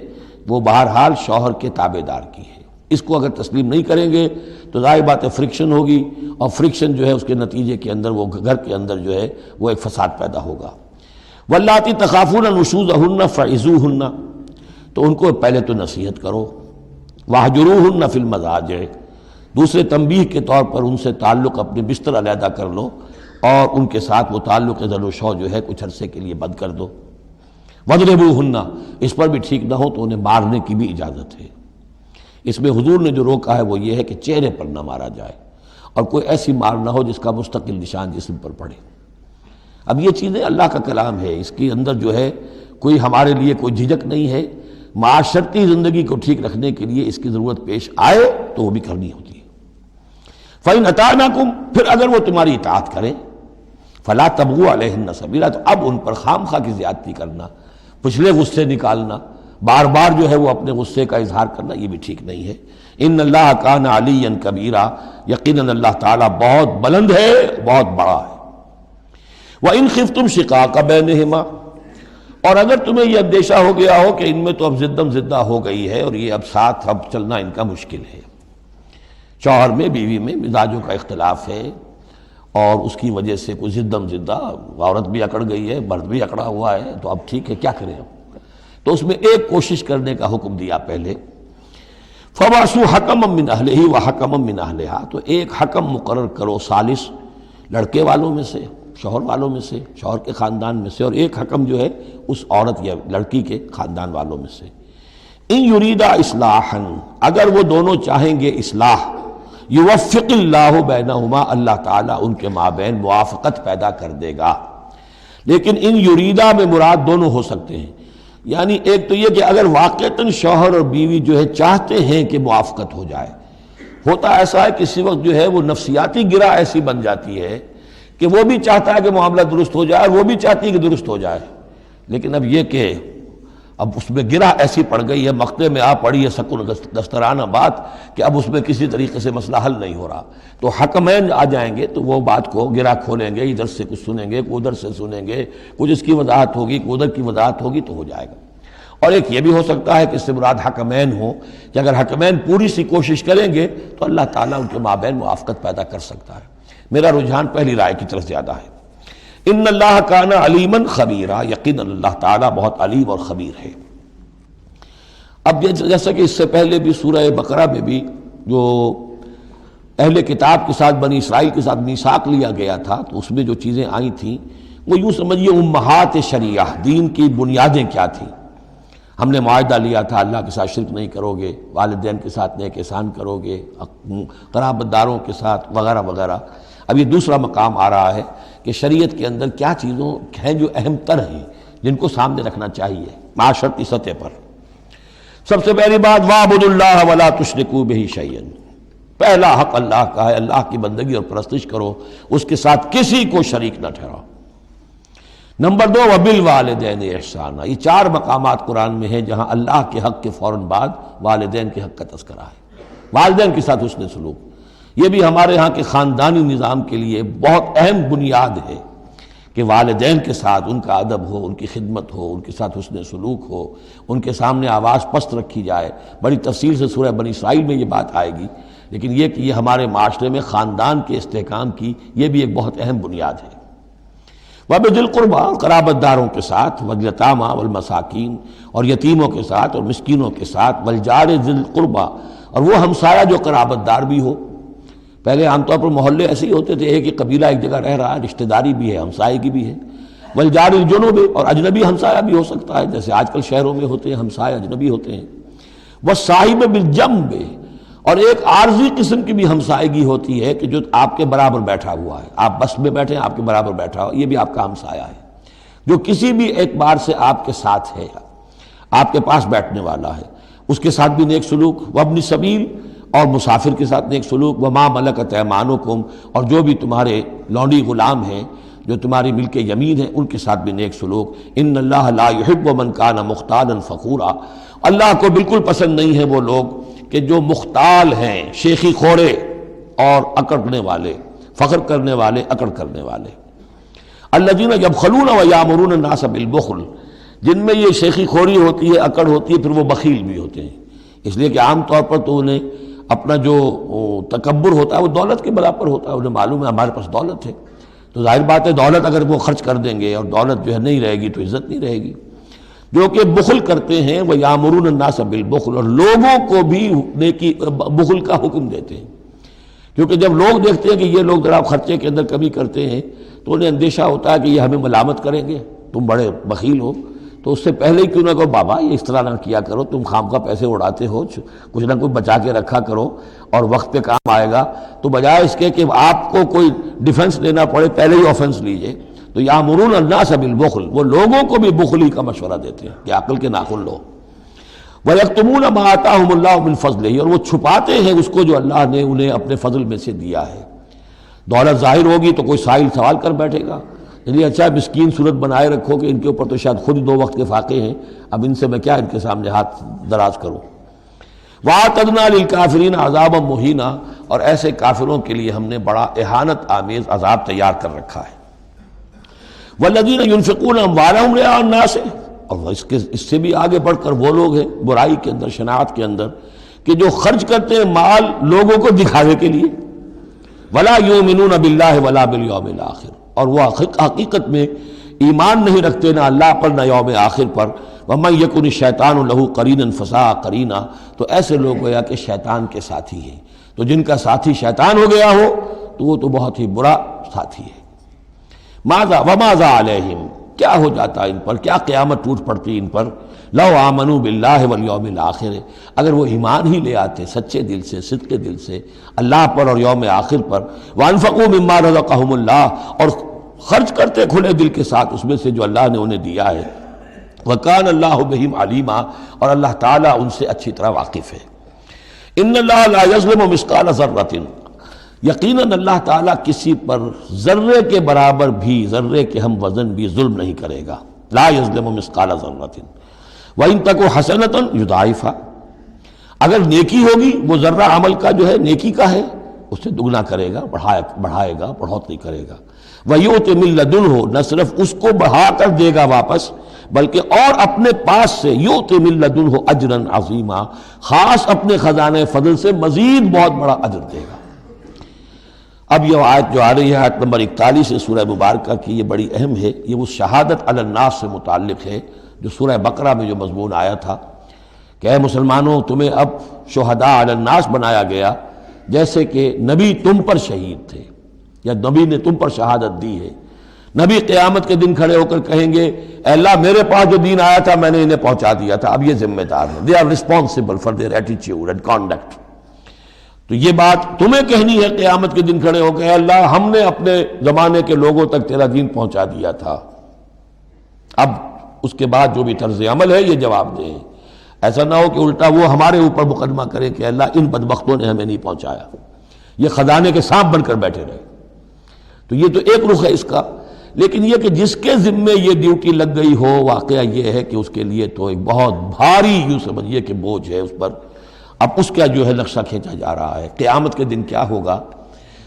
B: وہ بہرحال شوہر کے تابع دار کی ہے، اس کو اگر تسلیم نہیں کریں گے تو ظاہر بات ہے فرکشن ہوگی، اور فرکشن جو ہے اس کے نتیجے کے اندر وہ گھر کے اندر جو ہے وہ ایک فساد پیدا ہوگا۔ واللاتی تخافون نشوزہن فعظوہن، تو ان کو پہلے تو نصیحت کرو، واہجروہن فی المضاجع، دوسرے تنبیہ کے طور پر ان سے تعلق اپنے بستر علیحدہ کر لو اور ان کے ساتھ وہ تعلق ذل و شو جو ہے کچھ عرصے کے لیے بند کر دو۔ وَاضْرِبُوهُنَّ، اس پر بھی ٹھیک نہ ہو تو انہیں مارنے کی بھی اجازت ہے۔ اس میں حضور نے جو روکا ہے وہ یہ ہے کہ چہرے پر نہ مارا جائے اور کوئی ایسی مار نہ ہو جس کا مستقل نشان جسم پر پڑے۔ اب یہ چیزیں اللہ کا کلام ہے، اس کے اندر جو ہے کوئی ہمارے لیے کوئی جھجک نہیں ہے، معاشرتی زندگی کو ٹھیک رکھنے کے لیے اس کی ضرورت پیش آئے تو وہ بھی کرنی ہوتی ہے۔ فَإِنْ أَطَعْنَكُمْ، پھر اگر وہ تمہاری اطاعت کریں، فَلَا تَبْغُوا عَلَيْهِنَّ سَبِيلًا، تو اب ان پر خام خواہ کی زیادتی کرنا، پچھلے غصے نکالنا، بار بار جو ہے وہ اپنے غصے کا اظہار کرنا، یہ بھی ٹھیک نہیں ہے۔ ان اللہ کان علیٰ کبیرا، یقیناً اللہ تعالیٰ بہت بلند ہے، بہت بڑا ہے۔ وَإِنْ خِفْتُمْ شِقَاقَ بَيْنِهِمَا، اور اگر تمہیں یہ اندیشہ ہو گیا ہو کہ ان میں تو اب زدم زدہ ہو گئی ہے اور یہ اب ساتھ اب چلنا ان کا مشکل ہے، شوہر میں بیوی میں مزاجوں کا اختلاف ہے اور اس کی وجہ سے کوئی زدم زدہ، عورت بھی اکڑ گئی ہے، مرد بھی اکڑا ہوا ہے، تو اب ٹھیک ہے کیا کریں ہم؟ تو اس میں ایک کوشش کرنے کا حکم دیا پہلے، فَبَعْثُوا حَكَمًا مِّنْ أَهْلِهِ وَحَكَمًا مِّنْ أَهْلِهَا، تو ایک حکم مقرر کرو ثالث، لڑکے والوں میں سے، شوہر والوں میں سے، شوہر کے خاندان میں سے، اور ایک حکم جو ہے اس عورت یا لڑکی کے خاندان والوں میں سے۔ ان یریدا اصلاحا، اگر وہ دونوں چاہیں گے اصلاح، یوفق اللہ بینہما، اللہ تعالیٰ ان کے مابین موافقت پیدا کر دے گا۔ لیکن ان یریدا میں مراد دونوں ہو سکتے ہیں، یعنی ایک تو یہ کہ اگر واقعتاً شوہر اور بیوی جو ہے چاہتے ہیں کہ موافقت ہو جائے، ہوتا ایسا ہے کسی وقت جو ہے وہ نفسیاتی گرہ ایسی بن جاتی ہے کہ وہ بھی چاہتا ہے کہ معاملہ درست ہو جائے اور وہ بھی چاہتی ہے کہ درست ہو جائے، لیکن اب یہ کہ اب اس میں گرہ ایسی پڑ گئی ہے، مقطع میں آ پڑی ہے سکون دسترانہ بات کہ اب اس میں کسی طریقے سے مسئلہ حل نہیں ہو رہا، تو حکمین آ جائیں گے تو وہ بات کو گرہ کھولیں گے، ادھر سے کچھ سنیں گے، ادھر سے سنیں گے، کچھ اس کی وضاحت ہوگی، ادھر کی وضاحت ہوگی تو ہو جائے گا۔ اور ایک یہ بھی ہو سکتا ہے کہ اس سے مراد حکمین ہوں کہ اگر حکمین پوری سی کوشش کریں گے تو اللہ تعالیٰ ان کے مابین موافقت پیدا کر سکتا ہے۔ میرا رجحان پہلی رائے کی طرف زیادہ ہے۔ ان اللہ کان علیما خبیرا، یقینا اللہ تعالیٰ بہت علیم اور خبیر ہے۔ اب جیسا کہ اس سے پہلے بھی سورہ بقرہ میں بھی جو اہل کتاب کے ساتھ بنی اسرائیل کے ساتھ میثاق لیا گیا تھا تو اس میں جو چیزیں آئی تھیں وہ یوں سمجھیے امہات شریعہ، دین کی بنیادیں کیا تھیں۔ ہم نے معاہدہ لیا تھا اللہ کے ساتھ شرک نہیں کرو گے، والدین کے ساتھ نیک احسان کرو گے، قرابت داروں کے ساتھ وغیرہ وغیرہ۔ اب یہ دوسرا مقام آ رہا ہے کہ شریعت کے اندر کیا چیزوں ہیں جو اہم تر ہیں جن کو سامنے رکھنا چاہیے معاشرتی سطح پر۔ سب سے پہلی بات وَاعْبُدُوا اللَّهَ وَلَا تُشْرِكُوا بِهِ شَيْئًا، پہلا حق اللہ کا ہے، اللہ کی بندگی اور پرستش کرو، اس کے ساتھ کسی کو شریک نہ ٹھہراؤ۔ نمبر 2 وَبِالْوَالِدَيْنِ إِحْسَانًا، یہ 4 مقامات قرآن میں ہیں جہاں اللہ کے حق کے فوراً بعد والدین کے حق کا تذکرہ ہے۔ والدین کے ساتھ حسن سلوک، یہ بھی ہمارے ہاں کے خاندانی نظام کے لیے بہت اہم بنیاد ہے کہ والدین کے ساتھ ان کا ادب ہو، ان کی خدمت ہو، ان کے ساتھ حسن سلوک ہو، ان کے سامنے آواز پست رکھی جائے۔ بڑی تفصیل سے سورہ بنی اسرائیل میں یہ بات آئے گی لیکن یہ کہ یہ ہمارے معاشرے میں خاندان کے استحکام کی یہ بھی ایک بہت اہم بنیاد ہے۔ وَبِذِي الْقُرْبَىٰ، قرابت داروں کے ساتھ، وَالْيَتَامَىٰ وَالْمَسَاکِین، اور یتیموں کے ساتھ اور مسکینوں کے ساتھ، وَالْجَارِ ذِي الْقُرْبَىٰ، اور وہ ہمسایہ جو قرابت دار بھی ہو۔ پہلے عام طور پر محلے ایسے ہی ہوتے تھے، ایک ہی قبیلہ ایک جگہ رہ رہا ہے، رشتہ داری بھی ہے، ہمسائے کی بھی ہے۔ وَالْجَارِ الْجُنُبِ، اور اجنبی ہمسایہ بھی ہو سکتا ہے، جیسے آج کل شہروں میں ہوتے ہیں ہمسائے اجنبی ہوتے ہیں۔ وَالصَّاحِبِ بِالْجَنبِ، اور ایک عارضی قسم کی بھی ہمسائیگی ہوتی ہے کہ جو آپ کے برابر بیٹھا ہوا ہے، آپ بس میں بیٹھے ہیں، آپ کے برابر بیٹھا ہوا، یہ بھی آپ کا ہمسایہ ہے، جو کسی بھی اعتبار سے آپ کے ساتھ ہے، آپ کے پاس بیٹھنے والا ہے، اس کے ساتھ بھی نیک سلوک۔ وابن سبیل، اور مسافر کے ساتھ نیک سلوک۔ وما ملکت ایمانکم، اور جو بھی تمہارے لونڈی غلام ہیں، جو تمہاری ملک یمین ہیں، ان کے ساتھ بھی نیک سلوک۔ ان اللہ لا یحب من کان مختالا فخورا، اللہ کو بالکل پسند نہیں ہے وہ لوگ کہ جو مختال ہیں، شیخی خوڑے اور اکڑنے والے، فخر کرنے والے، اکڑ کرنے والے۔ الذین یبخلون ویامرون الناس بالبخل، جن میں یہ شیخی خوری ہوتی ہے، اکڑ ہوتی ہے، پھر وہ بخیل بھی ہوتے ہیں، اس لیے کہ عام طور پر تو انہیں اپنا جو تکبر ہوتا ہے وہ دولت کے برابر ہوتا ہے، انہیں معلوم ہے ہمارے پاس دولت ہے، تو ظاہر بات ہے دولت اگر وہ خرچ کر دیں گے اور دولت جو ہے نہیں رہے گی تو عزت نہیں رہے گی۔ جو کہ بخل کرتے ہیں، وہ یامرون الناس بالبخل، اور لوگوں کو بھی نیکی بخل کا حکم دیتے ہیں، کیونکہ جب لوگ دیکھتے ہیں کہ یہ لوگ ذرا خرچے کے اندر کمی کرتے ہیں تو انہیں اندیشہ ہوتا ہے کہ یہ ہمیں ملامت کریں گے، تم بڑے بخیل ہو، تو اس سے پہلے ہی کیوں نہ کہو بابا یہ اس طرح نہ کیا کرو، تم خام پیسے اڑاتے ہو، کچھ نہ کچھ بچا کے رکھا کرو اور وقت پہ کام آئے گا، تو بجائے اس کے کہ آپ کو کوئی ڈیفنس لینا پڑے پہلے ہی آفنس لیجئے، تو یامرون الناس بالبخل، وہ لوگوں کو بھی بخلی کا مشورہ دیتے ہیں کہ عقل کے ناخن لو۔ وَيَكْتُمُونَ مَا آتَاهُمُ اللَّهُ مِنْ فَضْلِهِ، اور وہ چھپاتے ہیں اس کو جو اللہ نے انہیں اپنے فضل میں سے دیا ہے۔ دولت ظاہر ہوگی تو کوئی سائل سوال کر بیٹھے گا، یعنی اچھا مسکین صورت بنائے رکھو کہ ان کے اوپر تو شاید خود 2 وقت کے فاقے ہیں، اب ان سے میں کیا ان کے سامنے ہاتھ دراز کروں۔ وَأَعْتَدْنَا لِلْكَافِرِينَ عَذَابًا مُهِينًا، اور ایسے کافروں کے لیے ہم نے بڑا اہانت آمیز عذاب تیار کر رکھا ہے۔ وَالَّذِينَ يُنْفِقُونَ أَمْوَالَهُمْ رِئَاءَ النَّاسِ، اور اس سے بھی آگے بڑھ کر وہ لوگ ہیں برائی کے اندر، شناعت کے اندر، کہ جو خرچ کرتے ہیں مال لوگوں کو دکھاوے کے لیے۔ وَلَا يُؤْمِنُونَ بِاللَّهِ وَلَا بِالْيَوْمِ الْآخِرِ، اور وہ حقیقت میں ایمان نہیں رکھتے نہ اللہ پر نہ یوم آخر پر۔ وَمَن يَكُنِ الشَّيْطَانُ لَهُ قَرِينًا فَسَاءَ قَرِينًا، تو ایسے لوگ گویا کہ شیطان کے ساتھی ہیں، تو جن کا ساتھی شیطان ہو گیا ہو تو وہ تو بہت ہی برا ساتھی ہے۔ ماذا وماذا علیہم، کیا ہو جاتا ان پر، کیا قیامت ٹوٹ پڑتی ان پر۔ لو آمنوا باللہ والیوم الآخر، اگر وہ ایمان ہی لے آتے سچے دل سے، صدق دل سے اللہ پر اور یوم آخر پر۔ وانفقوا مما رزقہم اللہ، اور خرچ کرتے کھلے دل کے ساتھ اس میں سے جو اللہ نے انہیں دیا ہے۔ وکان اللہ بہم علیما، اور اللہ تعالیٰ ان سے اچھی طرح واقف ہے۔ ان اللہ لا یظلم مثقال ذرۃ، یقیناً اللہ تعالیٰ کسی پر ذرے کے برابر بھی، ذرے کے ہم وزن بھی ظلم نہیں کرے گا۔ لا یظلم مثقال ذرۃ وَإِن تَكُ حَسَنَةً يُضَاعِفْهَا، اگر نیکی ہوگی وہ ذرہ عمل کا جو ہے نیکی کا ہے، اس سے دگنا کرے گا، بڑھائے گا، بڑھوتری کرے گا۔ وَيُؤْتِ مِن لَّدُنْهُ، نہ صرف اس کو بڑھا کر دے گا واپس بلکہ اور اپنے پاس سے یؤتِ مِن لَّدُنْهُ أَجْرًا عَظِیمًا، خاص اپنے خزانے فضل سے مزید بہت بڑا اجر دے گا۔ اب یہ آیت جو آ رہی ہے، آیت نمبر 41 سورہ مبارکہ کی، یہ بڑی اہم ہے، یہ وہ شہادت علی الناس سے متعلق ہے جو سورہ بقرہ میں جو مضمون آیا تھا کہ اے مسلمانوں تمہیں اب شہداء علی الناس بنایا گیا، جیسے کہ نبی تم پر شہید تھے یا نبی نے تم پر شہادت دی ہے۔ نبی قیامت کے دن کھڑے ہو کر کہیں گے اے اللہ میرے پاس جو دین آیا تھا میں نے انہیں پہنچا دیا تھا، اب یہ ذمہ دار ہیں، they are responsible for their attitude and conduct. تو یہ بات تمہیں کہنی ہے قیامت کے دن کھڑے ہو کے، اے اللہ ہم نے اپنے زمانے کے لوگوں تک تیرا دین پہنچا دیا تھا، اب اس کے بعد جو بھی طرز عمل ہے یہ جواب دیں۔ ایسا نہ ہو کہ الٹا وہ ہمارے اوپر مقدمہ کرے کہ اللہ ان بدبختوں نے ہمیں نہیں پہنچایا، یہ خزانے کے سانپ بن کر بیٹھے رہے۔ تو یہ تو ایک رخ ہے اس کا، لیکن یہ کہ جس کے ذمے یہ ڈیوٹی لگ گئی ہو، واقعہ یہ ہے کہ اس کے لیے تو ایک بہت بھاری یوں سمجھیے کہ بوجھ ہے اس پر۔ اب اس کا جو ہے نقشہ کھینچا جا رہا ہے قیامت کے دن کیا ہوگا۔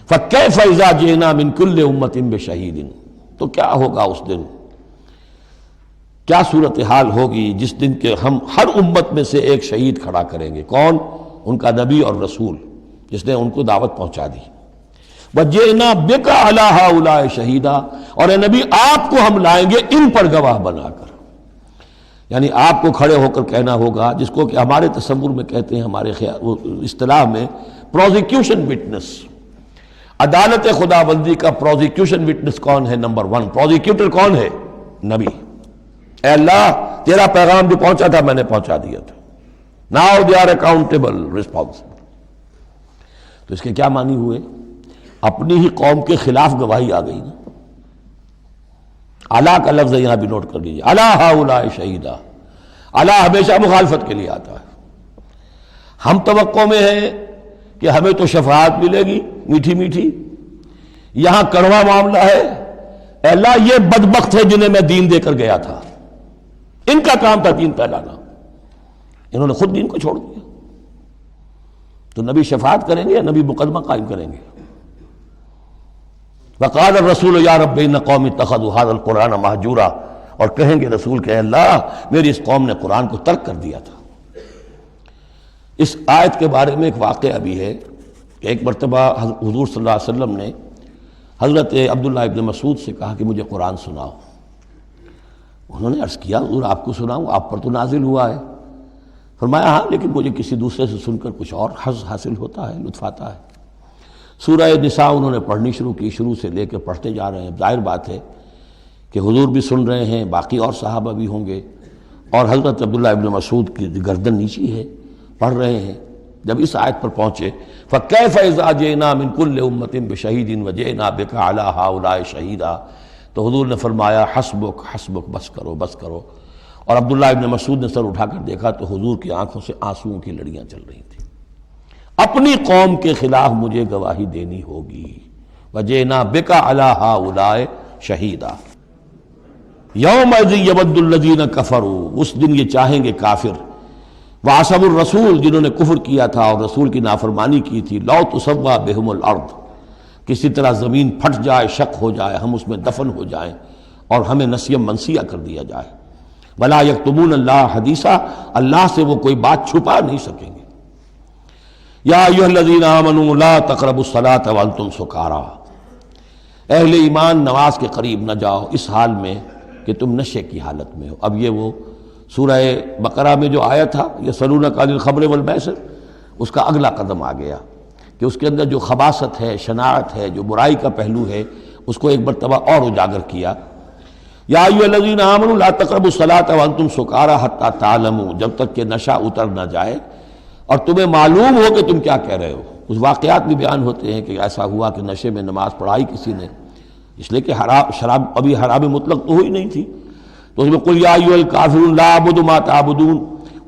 B: فَكَيْفَ إِذَا جِئْنَا مِن كُلِّ أُمَّةٍ بِشَهِيدٍ، تو کیا ہوگا اس دن، کیا صورتحال ہوگی جس دن کہ ہم ہر امت میں سے ایک شہید کھڑا کریں گے۔ کون؟ ان کا نبی اور رسول، جس نے ان کو دعوت پہنچا دی۔ وَجِئْنَا بِكَ عَلَىٰ هَٰؤُلَاءِ شَهِيدًا، اور اے نبی آپ کو ہم لائیں گے ان پر گواہ بنا کر، یعنی آپ کو کھڑے ہو کر کہنا ہوگا، جس کو کہ ہمارے تصور میں کہتے ہیں، ہمارے اصطلاح میں پروزیکیوشن وٹنس۔ عدالت خدا بندی کا پروزیکیوشن وٹنس کون ہے؟ نمبر 1 پروزیکیوٹر کون ہے؟ نبی۔ اے اللہ تیرا پیغام جو پہنچا تھا میں نے پہنچا دیا تھا، now they are accountable responsible. تو اس کے کیا معنی ہوئے؟ اپنی ہی قوم کے خلاف گواہی آ گئی نا۔ علا کا لفظ یہاں بھی نوٹ کر لیجیے، علی ہؤلاء شہیدا۔ علی ہمیشہ مخالفت کے لیے آتا ہے۔ ہم توقع میں ہیں کہ ہمیں تو شفاعت ملے گی میٹھی میٹھی، یہاں کڑوا معاملہ ہے۔ اے اللہ یہ بدبخت ہے جنہیں میں دین دے کر گیا تھا، ان کا کام تھا دین پھیلانا، انہوں نے خود دین کو چھوڑ دیا۔ تو نبی شفاعت کریں گے یا نبی مقدمہ قائم کریں گے؟ وقال الرسول یا رب ان قوم اتخذوا هذا القرآن مہجورا، اور کہیں گے رسول کہ اللہ میری اس قوم نے قرآن کو ترک کر دیا تھا۔ اس آیت کے بارے میں ایک واقعہ بھی ہے کہ ایک مرتبہ حضور صلی اللہ علیہ وسلم نے حضرت عبداللہ ابن مسعود سے کہا کہ مجھے قرآن سناؤ۔ انہوں نے عرض کیا حضور آپ کو سناؤں؟ آپ پر تو نازل ہوا ہے۔ فرمایا ہاں لیکن مجھے کسی دوسرے سے سن کر کچھ اور حظ حاصل ہوتا ہے، لطف آتا ہے۔ سورہ نساء انہوں نے پڑھنی شروع کی، شروع سے لے کے پڑھتے جا رہے ہیں۔ ظاہر بات ہے کہ حضور بھی سن رہے ہیں، باقی اور صحابہ بھی ہوں گے، اور حضرت عبداللہ ابن مسعود کی گردن نیچی ہے، پڑھ رہے ہیں۔ جب اس آیت پر پہنچے فَكَيْفَ إِذَا جِئْنَا مِن كُلِّ أُمَّةٍ بِشَهِيدٍ وَجِئْنَا بِكَ عَلَىٰ هَٰؤُلَاءِ شَهِيدًا، تو حضور نے فرمایا حسبک حسبک، بس کرو بس کرو۔ اور عبداللہ ابن مسعود نے سر اٹھا کر دیکھا تو حضور کی آنکھوں سے آنسوؤں کی لڑیاں چل رہی تھیں۔ اپنی قوم کے خلاف مجھے گواہی دینی ہوگی۔ وَجِئْنَا بِكَ عَلَىٰ هَٰؤُلَاءِ شَهِيدًا يَوْمَئِذٍ يَوَدُّ الَّذِينَ كَفَرُوا، اس دن یہ چاہیں گے کافر، وَعَصَوُا الرَّسُولَ، جنہوں نے کفر کیا تھا اور رسول کی نافرمانی کی تھی، لَوْ تُسَوَّىٰ بِهِمُ الْأَرْضُ، کسی طرح زمین پھٹ جائے، شق ہو جائے، ہم اس میں دفن ہو جائیں اور ہمیں نسیم منسیہ کر دیا جائے۔ وَلَا يَكْتُمُونَ اللَّهَ حَدِيثًا، اللہ سے وہ کوئی بات چھپا نہیں سکیں گے۔ یا ایھا الذین آمنوا لا تقربوا الصلاۃ وانتم سکارى، اہل ایمان نماز کے قریب نہ جاؤ اس حال میں کہ تم نشے کی حالت میں ہو۔ اب یہ وہ سورہ بقرہ میں جو آیا تھا یسألونک عن الخمر والمیسر، اس کا اگلا قدم آ گیا کہ اس کے اندر جو خباثت ہے، شناعت ہے، جو برائی کا پہلو ہے، اس کو ایک مرتبہ اور اجاگر کیا۔ یا ایھا الذین آمنوا لا تقربوا الصلاۃ وانتم سکارى حتی تعلموا، جب تک کہ نشہ اتر نہ جائے اور تمہیں معلوم ہو کہ تم کیا کہہ رہے ہو۔ اس واقعات بھی بیان ہوتے ہیں کہ ایسا ہوا کہ نشے میں نماز پڑھائی کسی نے، اس لیے کہ شراب ابھی حرام مطلق تو ہوئی نہیں تھی، تو اس میں قل یا ایھا الکافرون لا اعبد ما تعبدون،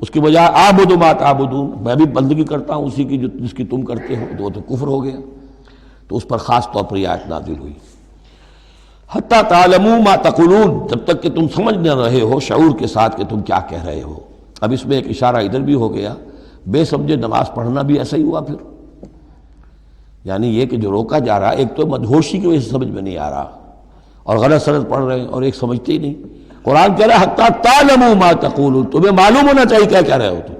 B: اس کی بجائے اعبد ما تعبدون، میں بھی بندگی کرتا ہوں اسی کی جس کی تم کرتے ہو، تو وہ تو کفر ہو گیا۔ تو اس پر خاص طور پر یہ آیت نازل ہوئی، حتی تعلموا ما تقولون، جب تک کہ تم سمجھ نہ رہے ہو شعور کے ساتھ کہ تم کیا کہہ رہے ہو۔ اب اس میں ایک اشارہ ادھر بھی ہو گیا، بے سمجھے نماز پڑھنا بھی ایسا ہی ہوا پھر، یعنی یہ کہ جو روکا جا رہا ہے، ایک تو مدہوشی کی وجہ سے سمجھ میں نہیں آ رہا اور غلط سلط پڑھ رہے ہیں، اور ایک سمجھتے ہی نہیں۔ قرآن کہہ رہا ہے حتی تعلموا ما تقولون، تمہیں معلوم ہونا چاہیے کیا کہہ رہے ہو تم۔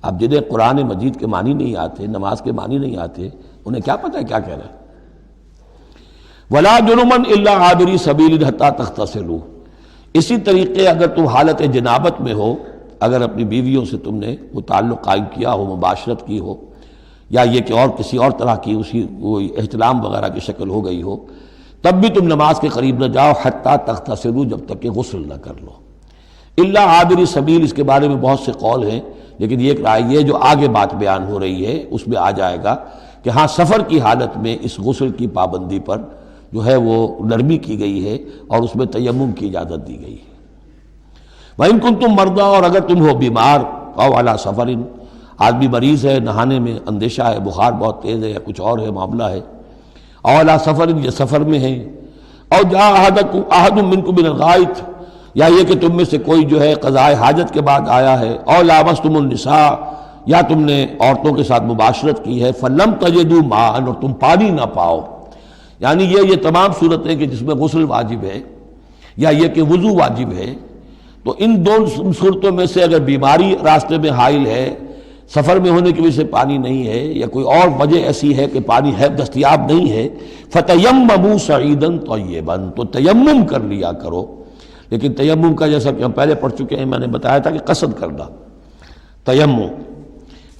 B: اب جنہیں قرآن مجید کے معنی نہیں آتے، نماز کے معنی نہیں آتے، انہیں کیا پتہ ہے کیا کہہ رہے ہیں۔ وَلَا جُنُبًا إِلَّا عَابِرِي سَبِيلٍ حَتَّىٰ تَغْتَسِلُوا، اسی طریقے اگر تم حالت جنابت میں ہو، اگر اپنی بیویوں سے تم نے وہ تعلق قائم کیا ہو، مباشرت کی ہو، یا یہ کہ اور کسی اور طرح کی اسی وہ احتلام وغیرہ کی شکل ہو گئی ہو، تب بھی تم نماز کے قریب نہ جاؤ حتیٰ تغتسلوا، جب تک کہ غسل نہ کر لو۔ الا عابری سبیل، اس کے بارے میں بہت سے قول ہیں، لیکن یہ رائے یہ جو آگے بات بیان ہو رہی ہے اس میں آ جائے گا کہ ہاں سفر کی حالت میں اس غسل کی پابندی پر جو ہے وہ نرمی کی گئی ہے اور اس میں تیمم کی اجازت دی گئی ہے۔ وَإِن كُنتُم مَرْضَىٰ، اور اگر تم ہو بیمار، أَوْ عَلَىٰ سَفَرٍ، آدمی مریض ہے، نہانے میں اندیشہ ہے، بخار بہت تیز ہے یا کچھ اور ہے معاملہ ہے، أَوْ عَلَىٰ سَفَرٍ، یہ سفر میں ہے، أَوْ جَاءَ أَحَدٌ مِّنكُم مِّنَ الْغَائِطِ، یا یہ کہ تم میں سے کوئی جو ہے قضائے حاجت کے بعد آیا ہے، أَوْ لَامَسْتُمُ النِّسَاءَ، یا تم نے عورتوں کے ساتھ مباشرت کی ہے، فَلَمْ تَجِدُوا مَاءً، اور تم پانی نہ پاؤ، یعنی یہ تمام صورتیں کہ جس میں غسل واجب ہے یا یہ کہ وضو واجب ہے، تو ان دو صورتوں میں سے اگر بیماری راستے میں حائل ہے سفر میں ہونے کی وجہ سے پانی نہیں ہے یا کوئی اور وجہ ایسی ہے کہ پانی ہے دستیاب نہیں ہے، فَتَيَمَّمُوا صَعِيدًا طَيِّبًا، تو تیمم کر لیا کرو. لیکن تیمم کا جیسا کہ ہم پہلے پڑھ چکے ہیں، میں نے بتایا تھا کہ قصد کرنا تیمم.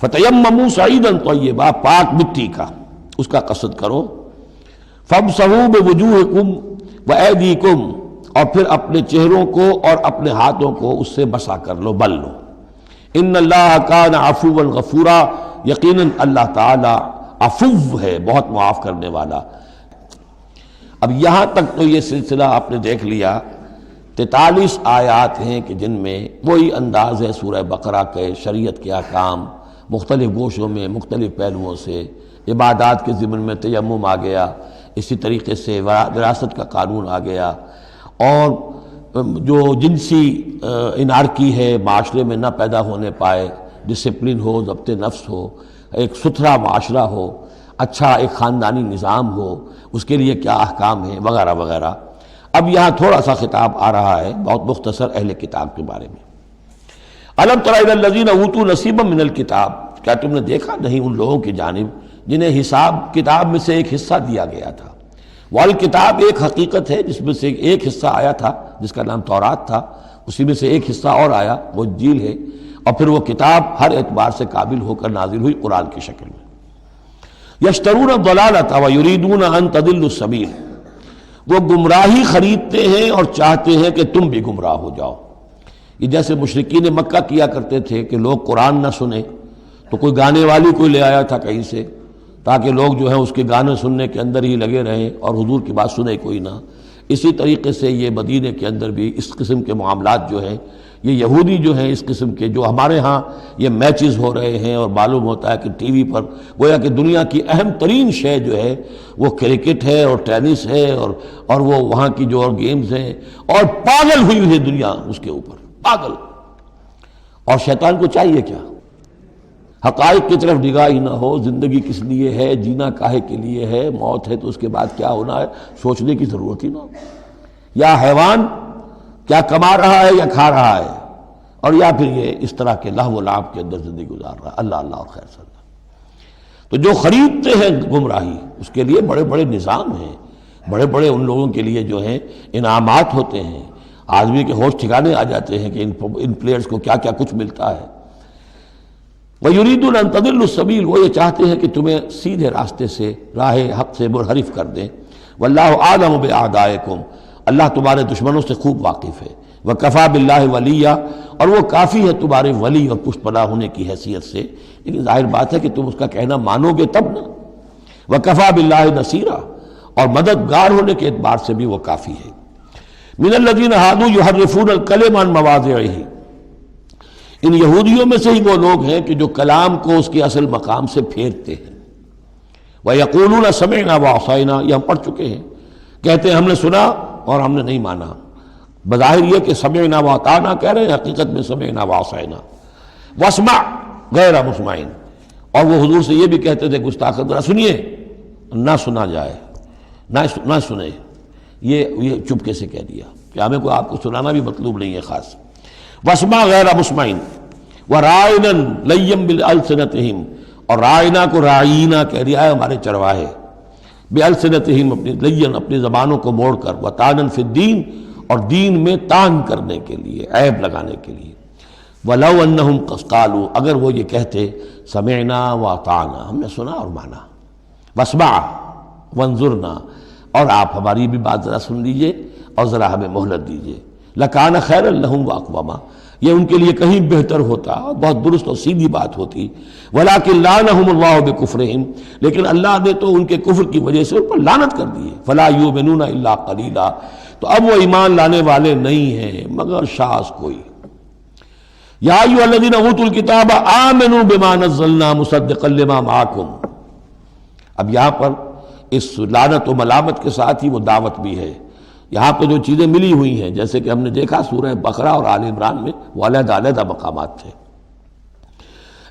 B: فَتَيَمَّمُوا صَعِيدًا طَيِّبًا، پاک مٹی کا اس کا قصد کرو. فَامْسَحُوا بِوُجُوهِكُمْ وَأَيْدِيكُمْ، اور پھر اپنے چہروں کو اور اپنے ہاتھوں کو اس سے مسح کر لو، بل لو. ان اللہ کان عفوا غفورا، یقیناً اللہ تعالی عفو ہے، بہت معاف کرنے والا. اب یہاں تک تو یہ سلسلہ آپ نے دیکھ لیا. 43 آیات ہیں کہ جن میں وہی انداز ہے سورہ بقرہ کے، شریعت کے احکام مختلف گوشوں میں مختلف پہلوؤں سے. عبادات کے ضمن میں تیمم آ گیا، اسی طریقے سے وراثت کا قانون آ گیا، اور جو جنسی انارکی ہے معاشرے میں نہ پیدا ہونے پائے، ڈسپلن ہو، ضبط نفس ہو، ایک ستھرا معاشرہ ہو، اچھا ایک خاندانی نظام ہو، اس کے لیے کیا احکام ہیں وغیرہ وغیرہ. اب یہاں تھوڑا سا خطاب آ رہا ہے بہت مختصر اہل کتاب کے بارے میں. الم تر الی الذین اوتوا نصیبا من الکتاب، کیا تم نے دیکھا نہیں ان لوگوں کی جانب جنہیں حساب کتاب میں سے ایک حصہ دیا گیا تھا. والکتاب ایک حقیقت ہے جس میں سے ایک حصہ آیا تھا جس کا نام تورات تھا، اسی میں سے ایک حصہ اور آیا وہ انجیل ہے، اور پھر وہ کتاب ہر اعتبار سے قابل ہو کر نازل ہوئی قرآن کی شکل میں. یشترون الضلالۃ ویریدون ان تضلوا السبیل، وہ گمراہی خریدتے ہیں اور چاہتے ہیں کہ تم بھی گمراہ ہو جاؤ. یہ جیسے مشرکین مکہ کیا کرتے تھے کہ لوگ قرآن نہ سنیں تو کوئی گانے والی کوئی لے آیا تھا کہیں سے، تاکہ لوگ جو ہیں اس کے گانے سننے کے اندر ہی لگے رہیں اور حضور کی بات سنے کوئی نہ. اسی طریقے سے یہ مدینے کے اندر بھی اس قسم کے معاملات جو ہیں، یہ یہودی جو ہیں اس قسم کے، جو ہمارے ہاں یہ میچز ہو رہے ہیں اور معلوم ہوتا ہے کہ ٹی وی پر گویا کہ دنیا کی اہم ترین شے جو ہے وہ کرکٹ ہے اور ٹینس ہے اور وہ وہاں کی جو اور گیمز ہیں، اور پاگل ہوئی ہے دنیا اس کے اوپر، پاگل. اور شیطان کو چاہیے کیا؟ حقائق کی طرف نگاہ ہی نہ ہو. زندگی کس لیے ہے، جینا کاہے کے لیے ہے، موت ہے تو اس کے بعد کیا ہونا ہے، سوچنے کی ضرورت ہی نہ ہو. یا حیوان کیا کما رہا ہے یا کھا رہا ہے، اور یا پھر یہ اس طرح کے لہو و لعب کے اندر زندگی گزار رہا ہے. اللہ اللہ اور خیر صلی اللہ. تو جو خریدتے ہیں گمراہی، اس کے لیے بڑے بڑے نظام ہیں، بڑے بڑے ان لوگوں کے لیے جو ہیں انعامات ہوتے ہیں. آدمی کے ہوش ٹھکانے آ جاتے ہیں کہ ان پلیئرز کو کیا کیا کچھ ملتا ہے. وَيُرِيدُونَ أَن تَضِلُّوا السَّبِيلَ، وہ یہ چاہتے ہیں کہ تمہیں سیدھے راستے سے، راہ حق سے منحرف کر دیں. وَاللَّهُ أَعْلَمُ بِأَعْدَائِكُمْ، اللہ تمہارے دشمنوں سے خوب واقف ہے. وَكَفَى بِاللَّهِ وَلِيًّا، اور وہ کافی ہے تمہارے ولی اور پشت پناہ ہونے کی حیثیت سے. لیکن ظاہر بات ہے کہ تم اس کا کہنا مانو گے تب نا. وَكَفَى بِاللَّهِ نَصِيرًا، اور مددگار ہونے کے اعتبار سے بھی وہ کافی ہے. مِنَ الَّذِينَ هَادُوا يُحَرِّفُونَ الْكَلِمَ عَن مَّوَاضِعِهِ، ان یہودیوں میں سے ہی وہ لوگ ہیں کہ جو کلام کو اس کے اصل مقام سے پھیرتے ہیں. وَيَقُولُونَ سَمِعْنَا وَعَصَيْنَا، یہ ہم پڑھ چکے ہیں، کہتے ہیں ہم نے سنا اور ہم نے نہیں مانا. بظاہر یہ کہ سمعنا وَأَطَعْنَا کہہ رہے ہیں، حقیقت میں سمعنا وَعَصَيْنَا. وَاسْمَعْ غَيْرَ مُسْمَعٍ، اور وہ حضور سے یہ بھی کہتے تھے گستاخ ذرا سنیے، نہ سنا جائے، نہ سنے. یہ چپکے سے کہہ دیا کہ ہمیں کوئی آپ کو سنانا بھی مطلوب نہیں ہے خاص. وَاسْمَعْ غَيْرَ مُسْمَعٍ وَرَاعِنًا لَيًّا بِأَلْسِنَتِهِمْ، اور رائنا کو رائینا کہہ دیا ہے ہمارے چرواہے. بِأَلْسِنَتِهِمْ، اپنی لین اپنی زبانوں کو موڑ کر. وَطَعْنًا فِي الدِّينِ، اور دین میں طعن کرنے کے لیے، عیب لگانے کے لیے. وَلَوْ أَنَّهُمْ قَالُوا، اگر وہ یہ کہتے سمعنا وَأَطَعْنَا، ہم نے سنا اور مانا. وَاسْمَعْ وَانظُرْنَا، اور آپ ہماری بھی بات ذرا سن لیجئے اور ذرا ہمیں مہلت دیجئے. لَكَانَ خَيْرًا لَهُمْ وَأَقْوَمَ، یہ ان کے لیے کہیں بہتر ہوتا، بہت درست اور سیدھی بات ہوتی. وَلَكِنْ لَعَنَهُمُ اللَّهُ بِكُفْرِهِمْ، لیکن اللہ نے تو ان کے کفر کی وجہ سے ان پر لعنت کر دی ہے. فَلَا يُؤْمِنُونَ إِلَّا قَلِيلًا، تو اب وہ ایمان لانے والے نہیں ہیں مگر شاذ کوئی. یا ایھا الذین اوتوا الکتاب آمنوا بما نزلنا مصدقا لما معکم. اب یہاں پر اس لعنت و ملامت کے ساتھ ہی وہ دعوت بھی ہے. یہاں پہ جو چیزیں ملی ہوئی ہیں، جیسے کہ ہم نے دیکھا سورہ بقرہ اور آل عمران میں، وہ علیحدہ علیحدہ مقامات تھے.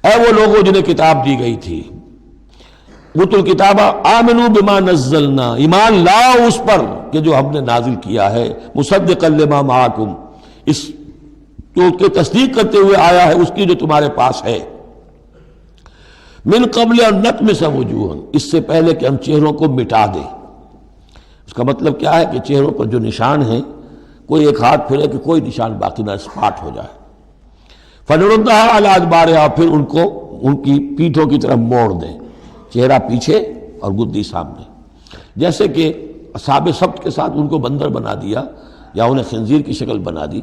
B: اے وہ لوگوں جنہیں کتاب دی گئی تھی، اوتوا الکتاب آمنوا بما نزلنا، ایمان لاؤ اس پر کہ جو ہم نے نازل کیا ہے. مصدقا لما معکم، اس جو کہ تصدیق کرتے ہوئے آیا ہے اس کی جو تمہارے پاس ہے. من قبل ان نطمس وجوہا، اس سے پہلے کہ ہم چہروں کو مٹا دیں۔ اس کا مطلب کیا ہے کہ چہروں پر جو نشان ہیں کوئی ایک ہاتھ پھرے کہ کوئی نشان باقی نہ، اسپاٹ ہو جائے۔ فنردھا علی ادبارہا، پھر ان کو ان کی پیٹھوں کی طرف موڑ دیں، چہرہ پیچھے اور گدی سامنے۔ جیسے کہ اصحاب سبت کے ساتھ ان کو بندر بنا دیا یا انہیں خنزیر کی شکل بنا دی،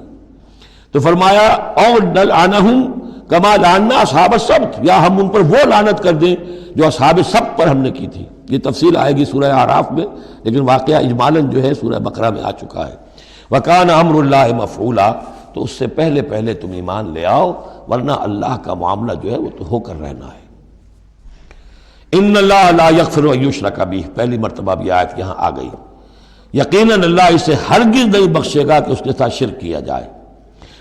B: تو فرمایا اور نلعنہم کما لعنا اصحاب السبت، یا ہم ان پر وہ لعنت کر دیں جو اصحاب سبت پر ہم نے کی تھی۔ یہ تفصیل آئے گی سورہ اعراف میں، لیکن واقعہ اجمالاً جو ہے سورہ بقرہ میں آ چکا ہے۔ وَكَانَ أَمْرُ اللَّهِ مَفْعُولًا، تو اس سے پہلے پہلے تم ایمان لے آؤ، ورنہ اللہ کا معاملہ جو ہے وہ تو ہو کر رہنا ہے۔ ان اللہ لا یغفر ان یشرک بہ، پہلی مرتبہ بھی آیت یہاں آ گئی۔ یقیناً اللہ اسے ہرگز نہیں بخشے گا کہ اس کے ساتھ شرک کیا جائے۔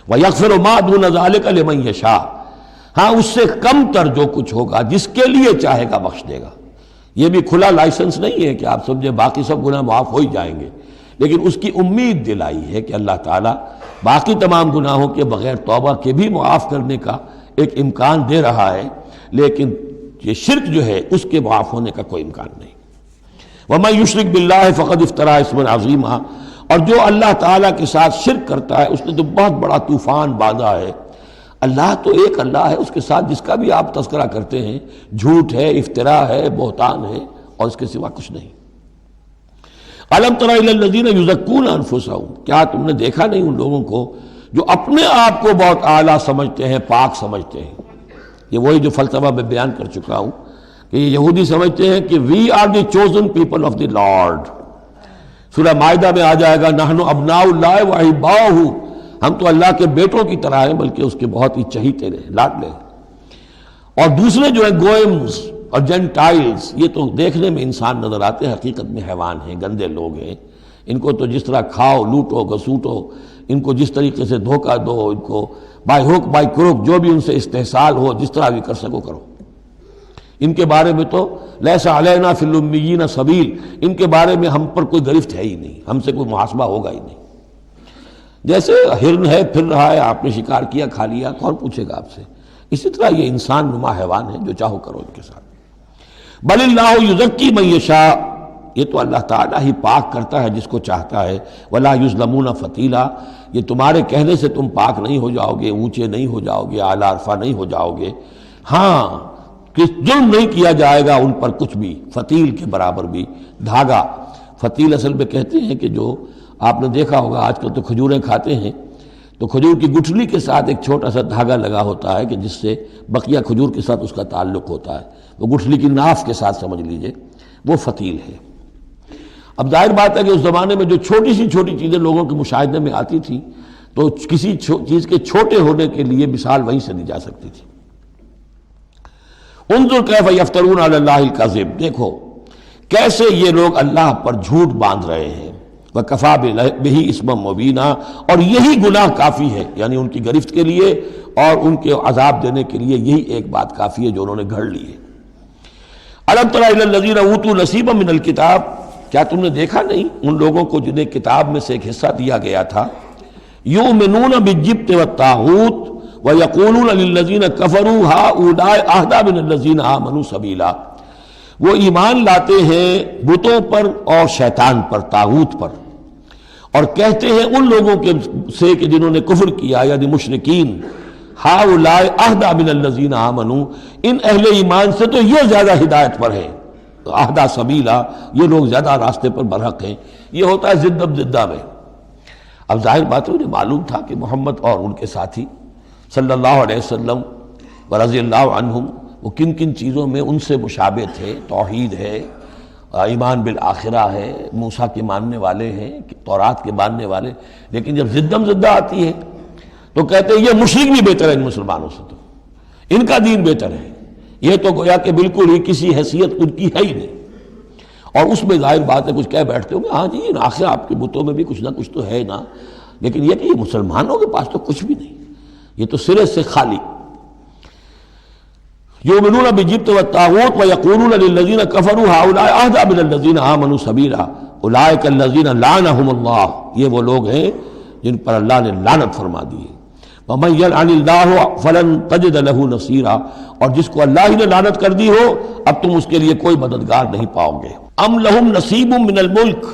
B: وَيَغْفِرُ مَا دُونَ ذَلِكَ لِمَن يَشَاءُ، ہاں اس سے کم تر جو کچھ ہوگا جس کے لیے چاہے گا بخش دے گا۔ یہ بھی کھلا لائسنس نہیں ہے کہ آپ سمجھے باقی سب گناہ معاف ہو ہی جائیں گے، لیکن اس کی امید دلائی ہے کہ اللہ تعالیٰ باقی تمام گناہوں کے بغیر توبہ کے بھی معاف کرنے کا ایک امکان دے رہا ہے، لیکن یہ شرک جو ہے اس کے معاف ہونے کا کوئی امکان نہیں۔ وَمَن يُشْرِكْ بِاللَّهِ فَقَدِ افْتَرَىٰ اِثْمًا عَظِيمًا، اور جو اللہ تعالیٰ کے ساتھ شرک کرتا ہے اس نے تو بہت بڑا طوفان باندھا ہے۔ اللہ تو ایک اللہ ہے، اس کے ساتھ جس کا بھی آپ تذکرہ کرتے ہیں جھوٹ ہے، افتراء ہے، بہتان ہے، اور اس کے سوا کچھ نہیں۔ أَلَمْ تَرَ إِلَى الَّذِينَ يُزَكُّونَ أَنفُسَهُمْ، کیا تم نے دیکھا نہیں ان لوگوں کو جو اپنے آپ کو بہت اعلیٰ سمجھتے ہیں، پاک سمجھتے ہیں۔ یہ وہی جو فلسفہ میں بیان کر چکا ہوں کہ یہ یہودی سمجھتے ہیں کہ we are the chosen people of the lord. سورہ مائدہ میں آ جائے گا نحن ابناء اللہ واحباؤہ، ہم تو اللہ کے بیٹوں کی طرح ہیں، بلکہ اس کے بہت ہی چہیتے ہیں، لاڈلے ہیں۔ اور دوسرے جو ہیں گوئمز اور جینٹائلز، یہ تو دیکھنے میں انسان نظر آتے ہیں، حقیقت میں حیوان ہیں، گندے لوگ ہیں۔ ان کو تو جس طرح کھاؤ، لوٹو، گھسوٹو، ان کو جس طریقے سے دھوکہ دو، ان کو بائی ہوک بائی کروک جو بھی ان سے استحصال ہو، جس طرح بھی کر سکو کرو۔ ان کے بارے میں تو لیس علینا فی الامیین سبیل، ان کے بارے میں ہم پر کوئی گرفت ہے ہی نہیں، ہم سے کوئی محاسبہ ہوگا ہی نہیں۔ جیسے ہرن ہے، پھر رہا ہے، آپ نے شکار کیا، کھا لیا، کون پوچھے گا آپ سے؟ اسی طرح یہ انسان نما حیوان ہے، جو چاہو کرو ان کے ساتھ۔ بل اللہ یزکی من یشاء، یہ تو اللہ تعالیٰ ہی پاک کرتا ہے جس کو چاہتا ہے۔ ولا یظلمون فتیلا، یہ تمہارے کہنے سے تم پاک نہیں ہو جاؤ گے، اونچے نہیں ہو جاؤ گے، اعلیٰ عرفہ نہیں ہو جاؤ گے۔ ہاں کہ ظلم نہیں کیا جائے گا ان پر کچھ بھی، فتیل کے برابر بھی۔ دھاگا، فتیل اصل میں کہتے ہیں کہ جو آپ نے دیکھا ہوگا آج کل تو کھجوریں کھاتے ہیں تو کھجور کی گٹھلی کے ساتھ ایک چھوٹا سا دھاگا لگا ہوتا ہے کہ جس سے بقیہ کھجور کے ساتھ اس کا تعلق ہوتا ہے، وہ گٹھلی کی ناف کے ساتھ سمجھ لیجئے، وہ فتیل ہے۔ اب ظاہر بات ہے کہ اس زمانے میں جو چھوٹی سی چھوٹی چیزیں لوگوں کے مشاہدے میں آتی تھیں تو کسی چیز کے چھوٹے ہونے کے لیے مثال وہیں سے دی جا سکتی تھی۔ انظر کیف یفترون علی اللہ الکذب، دیکھو کیسے یہ لوگ اللہ پر جھوٹ باندھ رہے ہیں۔ وکفیٰ بہ اسما مبینا، اور یہی گناہ کافی ہے، یعنی ان کی گرفت کے لیے اور ان کے عذاب دینے کے لیے یہی ایک بات کافی ہے جو انہوں نے گھڑ لی ہے۔ الم تر الی الذین اوتوا نصیبا من الکتاب، کیا تم نے دیکھا نہیں ان لوگوں کو جنہیں کتاب میں سے ایک حصہ دیا گیا تھا؟ یؤمنون بالجبت والطاغوت ویقولون للذین کفروا ہؤلاء اہدی من الذین آمنوا سبیلا، وہ ایمان لاتے ہیں بتوں پر اور شیطان پر، طاغوت پر، اور کہتے ہیں ان لوگوں کے سے کہ جنہوں نے کفر کیا، یعنی مشرکین، ہؤلاء اہدی من الذین آمنوا، ان اہل ایمان سے تو یہ زیادہ ہدایت پر ہیں، اہدی سبیلا، یہ لوگ زیادہ راستے پر برحق ہیں۔ یہ ہوتا ہے زدہ زدہ میں۔ اب ظاہر بات ہے انہیں معلوم تھا کہ محمد اور ان کے ساتھی صلی اللہ علیہ وسلم ورضی اللہ عنہم وہ کن کن چیزوں میں ان سے مشابہ تھے۔ توحید ہے، ایمان بالآخرہ ہے، موسیٰ کے ماننے والے ہیں، تورات کے ماننے والے، لیکن جب زدم زدہ آتی ہے تو کہتے ہیں یہ مشرک بھی بہتر ہے ان مسلمانوں سے، تو ان کا دین بہتر ہے، یہ تو گویا کہ بالکل ہی کسی حیثیت ان کی ہے ہی نہیں۔ اور اس میں ظاہر بات ہے کچھ کہہ بیٹھتے ہوں گے ہاں جی آخر آپ کے بتوں میں بھی کچھ نہ کچھ تو ہے نا، لیکن یہ کہ یہ مسلمانوں کے پاس تو کچھ بھی نہیں، یہ تو سرے سے خالی۔ یؤمنون بالجبت والطاغوت ویقولون للذین کفروا ہؤلاء اہدی من الذین آمنوا سبیلا اولئک الذین لعنہم اللہ، یہ وہ لوگ ہیں جن پر اللہ نے لعنت فرما دی ہے۔ وَمَن يَلْعَنِ اللَّهُ فَلَن تَجِدَ لَهُ نَصِيرًا، اور جس کو اللہ ہی نے لعنت کر دی ہو اب تم اس کے لیے کوئی مددگار نہیں پاؤ گے۔ ام لہم نصیب من الملک،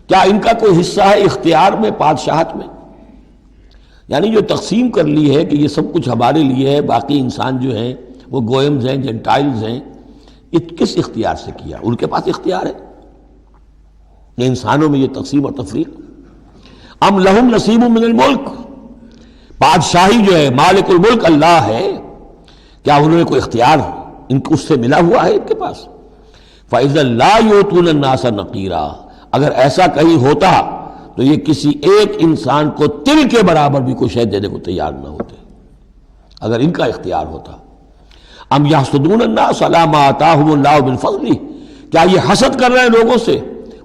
B: کیا ان کا کوئی حصہ ہے اختیار میں، بادشاہت میں؟ یعنی جو تقسیم کر لی ہے کہ یہ سب کچھ ہمارے لیے ہے، باقی انسان جو ہیں وہ گوئمز ہیں، جنٹائلز ہیں، یہ کس اختیار سے کیا؟ ان کے پاس اختیار ہے یہ انسانوں میں یہ تقسیم اور تفریق۔ ام لہم نصیب من الملک، بادشاہی جو ہے، مالک الملک اللہ ہے، کیا انہوں نے کوئی اختیار ان کو اس سے ملا ہوا ہے ان کے پاس؟ فَإِذَا لَا يُؤْتُونَ النَّاسَ نَقِيرًا، اگر ایسا کہیں ہوتا تو یہ کسی ایک انسان کو تل کے برابر بھی کوئی شے دینے کو تیار نہ ہوتے اگر ان کا اختیار ہوتا۔ ام یحسدون الناس علی ما آتاہم اللہ من فضلہ، کیا یہ حسد کر رہے ہیں لوگوں سے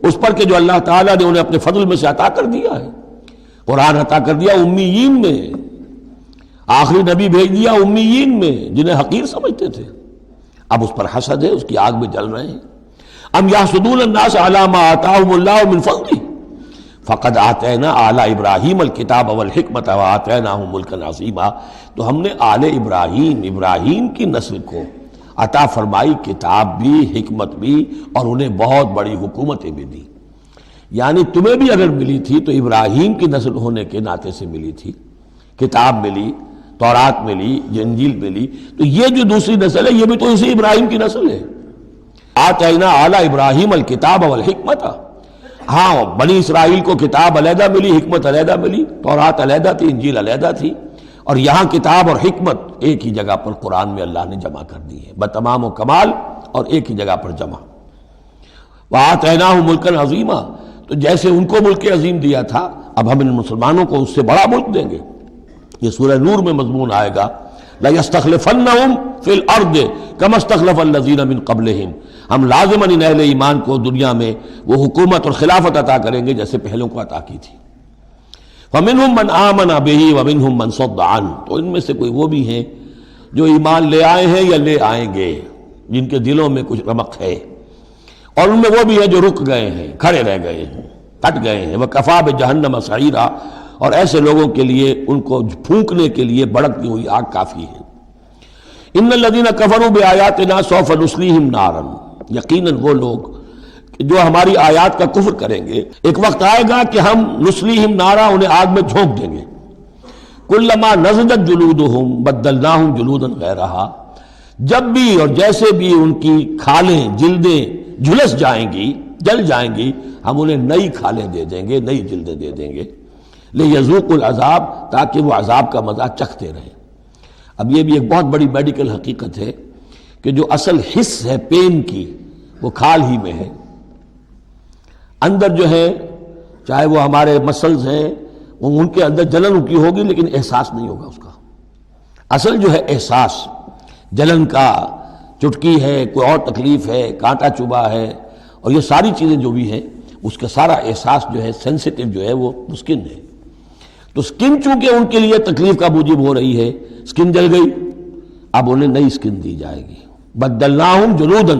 B: اس پر کہ جو اللہ تعالیٰ نے انہیں اپنے فضل میں سے عطا کر دیا ہے؟ قرآن عطا کر دیا امیین میں، آخری نبی بھیج دیا امیین میں جنہیں حقیر سمجھتے تھے، اب اس پر حسد ہے، اس کی آگ میں جل رہے ہیں۔ ام یحسدون الناس علی ما آتاہم اللہ من فضلہ فقد آتینا آل ابراہیم الکتاب والحکمت وآتیناہم ملکا عظیما، تو ہم نے آل ابراہیم کی نسل کو عطا فرمائی کتاب بھی، حکمت بھی، اور انہیں بہت بڑی حکومتیں بھی دی۔ یعنی تمہیں بھی اگر ملی تھی تو ابراہیم کی نسل ہونے کے ناطے سے ملی تھی، کتاب ملی، تورات ملی، انجیل ملی، تو یہ جو دوسری نسل ہے یہ بھی تو اسی ابراہیم کی نسل ہے۔ آتینا آل ابراہیم الکتاب والحکمت، ہاں بنی اسرائیل کو کتاب علیحدہ ملی، حکمت علیحدہ ملی، تورات علیحدہ تھی، انجیل علیحدہ تھی، اور یہاں کتاب اور حکمت ایک ہی جگہ پر قرآن میں اللہ نے جمع کر دی ہے بتمام و کمال، اور ایک ہی جگہ پر جمع۔ وآتیناہ ملکا عظیما، تو جیسے ان کو ملک عظیم دیا تھا اب ہم ان مسلمانوں کو اس سے بڑا ملک دیں گے۔ یہ سورہ نور میں مضمون آئے گا، لَيَسْتَخْلِفَنَّهُمْ فِي الْأَرْضِ كَمَا اسْتَخْلَفَ الَّذِينَ مِن قَبْلِهِمْ، ہم لازماً ان اہل ایمان کو دنیا میں وہ حکومت اور خلافت عطا کریں گے جیسے پہلوں کو عطا کی تھی۔ فَمِنْهُمْ مَنْ آمَنَ بِهِ وَمِنْهُمْ مَنْ صَدَّ عَنْهُ، تو ان میں سے کوئی وہ بھی ہیں جو ایمان لے آئے ہیں یا لے آئیں گے، جن کے دلوں میں کچھ رمق ہے، اور ان میں وہ بھی ہیں جو رک گئے ہیں، کھڑے رہ گئے ہیں، ہٹ گئے ہیں۔ وَكَفَىٰ بِجَهَنَّمَ سَعِيرًا، اور ایسے لوگوں کے لیے ان کو پھونکنے کے لیے بڑکتی ہوئی آگ کافی ہے۔ ان الذین کفروا بآیاتنا سوف نصلیہم نارا، یقیناً وہ لوگ جو ہماری آیات کا کفر کریں گے ایک وقت آئے گا کہ ہم نصلیہم نارا، انہیں آگ میں جھونک دیں گے۔ کلما نضجت جلودہم بدلناہم جلودا غیرہا، جب بھی اور جیسے بھی ان کی کھالیں، جلدیں جھلس جائیں گی، جل جائیں گی، ہم انہیں نئی کھالیں دے دیں گے، نئی جلدیں دے دیں گے، لیذوقوا العذاب، تاکہ وہ عذاب کا مزہ چکھتے رہیں۔ اب یہ بھی ایک بہت بڑی میڈیکل حقیقت ہے کہ جو اصل حس ہے پین کی وہ کھال ہی میں ہے، اندر جو ہے چاہے وہ ہمارے مسلز ہیں ان کے اندر جلن کی ہوگی لیکن احساس نہیں ہوگا اس کا۔ اصل جو ہے احساس جلن کا، چٹکی ہے، کوئی اور تکلیف ہے، کانٹا چبھا ہے، اور یہ ساری چیزیں جو بھی ہیں اس کا سارا احساس جو ہے سینسیٹیو جو ہے وہ سکن ہے۔ تو سکن چونکہ ان کے لیے تکلیف کا موجب ہو رہی ہے، سکن جل گئی، اب انہیں نئی سکن دی جائے گی۔ بدلناہم جلودا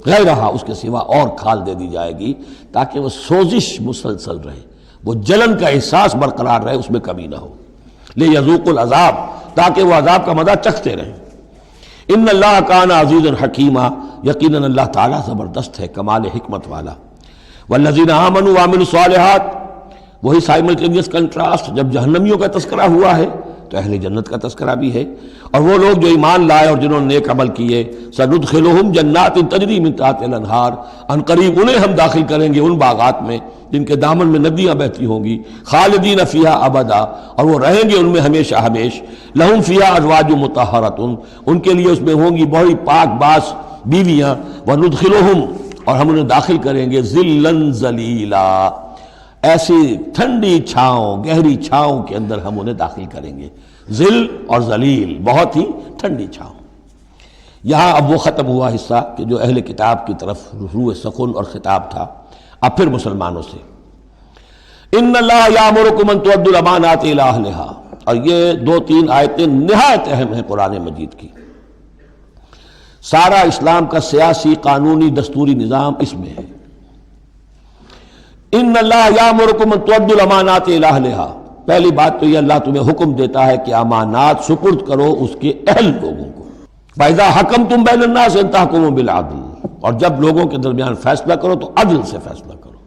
B: غیرہا، اس کے سوا اور کھال دے دی جائے گی تاکہ وہ سوزش مسلسل رہے، وہ جلن کا احساس برقرار رہے، اس میں کمی نہ ہو۔ لیذوقوا العذاب، تاکہ وہ عذاب کا مزہ چکھتے رہیں۔ ان اللہ کان عزیزا حکیما، یقیناً اللہ تعالیٰ زبردست ہے، کمال حکمت والا۔ والذین آمنوا وعملوا الصالحات، وہی سائملٹینیس کنٹراسٹ، جب جہنمیوں کا تذکرہ ہوا ہے تو اہل جنت کا تذکرہ بھی ہے، اور وہ لوگ جو ایمان لائے اور جنہوں نے نیک عمل کیے، سندخلہم جنات تجری من تحتہا الانہار، ان قریب انہیں ہم داخل کریں گے ان باغات میں جن کے دامن میں ندیاں بہتی ہوں گی، خالدین فیہا ابدا، اور وہ رہیں گے ان میں ہمیشہ ہمیش، لہم فیہا ازواج مطہرۃ، ان کے لیے اس میں ہوں گی بڑی پاک باز بیویاں، وندخلہم، اور ہم انہیں داخل کریں گے ذلا ذلیلا، ایسی ٹھنڈی چھاؤں، گہری چھاؤں کے اندر ہم انہیں داخل کریں گے، ذل اور ذلیل، بہت ہی ٹھنڈی چھاؤں۔ یہاں اب وہ ختم ہوا حصہ کہ جو اہل کتاب کی طرف روح سخن اور خطاب تھا، اب پھر مسلمانوں سے۔ ان اللہ یامرکم ان تؤدوا الامانات الی اہلہا، اور یہ دو تین آیتیں نہایت اہم ہیں قرآن مجید کی۔ سارا اسلام کا سیاسی، قانونی، دستوری نظام اس میں ہے۔ ان اللہ یامرکم ان تؤدوا الامانات الی اہلہا، پہلی بات تو یہ اللہ تمہیں حکم دیتا ہے کہ امانات سپرد کرو اس کے اہل لوگوں کو. فَإِذَا حَكَمْتُمْ بَيْنَ النَّاسِ أَن تَحْكُمُوا بِالْعَدْلِ، اور جب لوگوں کے درمیان فیصلہ کرو تو عدل سے فیصلہ کرو.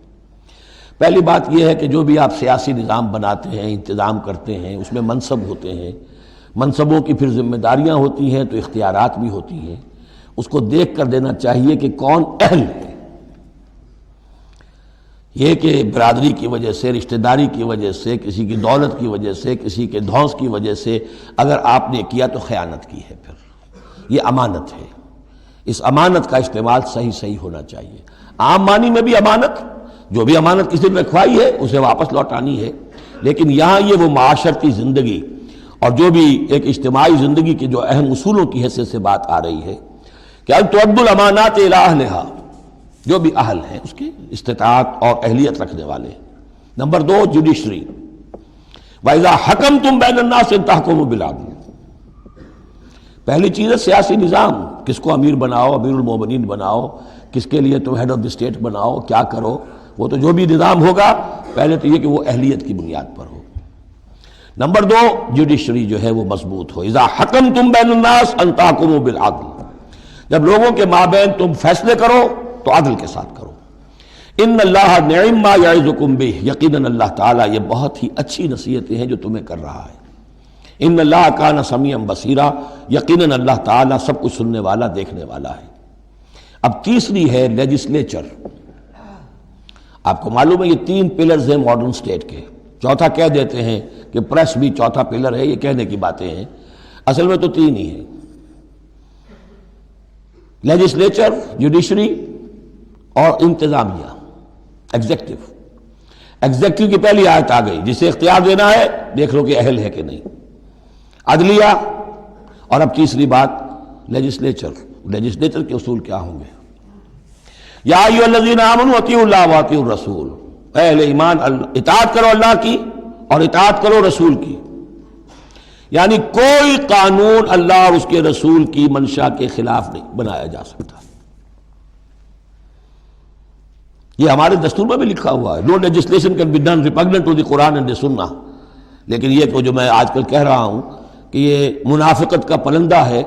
B: پہلی بات یہ ہے کہ جو بھی آپ سیاسی نظام بناتے ہیں، انتظام کرتے ہیں، اس میں منصب ہوتے ہیں، منصبوں کی پھر ذمہ داریاں ہوتی ہیں تو اختیارات بھی ہوتی ہیں. اس کو دیکھ کر دینا چاہیے کہ کون اہل ہے. یہ کہ برادری کی وجہ سے، رشتہ داری کی وجہ سے، کسی کی دولت کی وجہ سے، کسی کے دھونس کی وجہ سے اگر آپ نے کیا تو خیانت کی ہے. پھر یہ امانت ہے. اس امانت کا استعمال صحیح ہونا چاہیے. عام معنی میں بھی امانت، جو بھی امانت کسی نے رکھوائی ہے اسے واپس لوٹانی ہے. لیکن یہاں یہ وہ معاشرتی زندگی اور جو بھی ایک اجتماعی زندگی کے جو اہم اصولوں کی حیثیت سے بات آ رہی ہے کہ ان تؤدوا الامانات الی اہلھا، جو بھی اہل ہیں اس کی استطاعت اور اہلیت رکھنے والے. Number 2 judiciary. وَإِذَا حَكَمْتُمْ بَيْنَ النَّاسِ أَن تَحْكُمُوا بِالْعَدْلِ. پہلی چیز ہے سیاسی نظام. کس کو امیر بناؤ، امیر المومنین بناؤ، کس کے لیے تم ہیڈ آف دی اسٹیٹ بناؤ، کیا کرو. وہ تو جو بھی نظام ہوگا پہلے تو یہ کہ وہ اہلیت کی بنیاد پر ہو. نمبر 2 جوڈیشری جو ہے وہ مضبوط ہو. اذا حکمتم بین الناس ان تحکموا بالعدل، جب لوگوں کے مابین تم فیصلے کرو تو عدل کے ساتھ کرو. ان اللہ نعم ما یعظکم بہ، یقیناً اللہ تعالیٰ یہ بہت ہی اچھی نصیحتیں ہیں جو تمہیں کر رہا ہے. ان اللہ کان سمیعا بصیرا، یقیناً اللہ تعالیٰ سب کچھ سننے والا، دیکھنے والا ہے. اب تیسری ہے لیجسلیچر. آپ کو معلوم ہے یہ 3 پلرز ہیں ماڈرن سٹیٹ کے. چوتھا کہہ دیتے ہیں کہ پریس بھی چوتھا پلر ہے، یہ کہنے کی باتیں ہیں، اصل میں تو 3 ہی ہیں. لیجسلیچر، جوڈیشری اور انتظامیہ، ایگزیکٹو. ایگزیکٹو کی پہلی آیت آ گئی، جسے اختیار دینا ہے دیکھ لو کہ اہل ہے کہ نہیں. عدلیہ، اور اب تیسری بات لیجسلیچر. لیجسلیچر کے اصول کیا ہوں گے؟ یا ایھا الذین آمنوا اطیعوا اللہ واطیعوا الرسول، اے اہل ایمان اطاعت کرو اللہ کی اور اطاعت کرو رسول کی. یعنی کوئی قانون اللہ اور اس کے رسول کی منشا کے خلاف نہیں بنایا جا سکتا. یہ ہمارے دستور میں بھی لکھا ہوا ہے، no legislation can be done repugnant to the Quran and the Sunnah. لیکن یہ جو میں آج کل کہہ رہا ہوں کہ یہ منافقت کا پلندہ ہے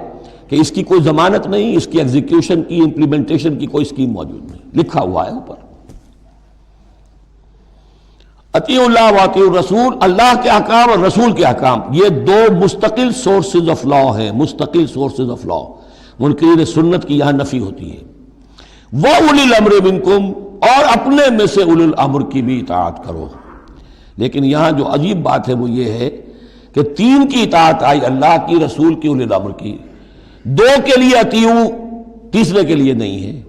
B: کہ اس کی کوئی ضمانت نہیں، اس کی ایگزیکیوشن کی، امپلیمنٹیشن کی کوئی اسکیم موجود نہیں. لکھا ہوا ہے اوپر. اطیعوا اللہ واطیعوا الرسول، اللہ کے احکام اور رسول کے احکام، یہ 2 مستقل سورسز آف لا ہیں، مستقل سورسز آف لا. منکرین سنت کی یہاں نفی ہوتی ہے. وَأُولِي الْأَمْرِ مِنْكُمْ، اور اپنے میں سے اولو الامر کی بھی اطاعت کرو. لیکن یہاں جو عجیب بات ہے وہ یہ ہے کہ 3 کی اطاعت آئی، اللہ کی، رسول کی، اولی الامر کی. 2 کے لیے اطیعوا، تیسرے کے لیے نہیں ہے.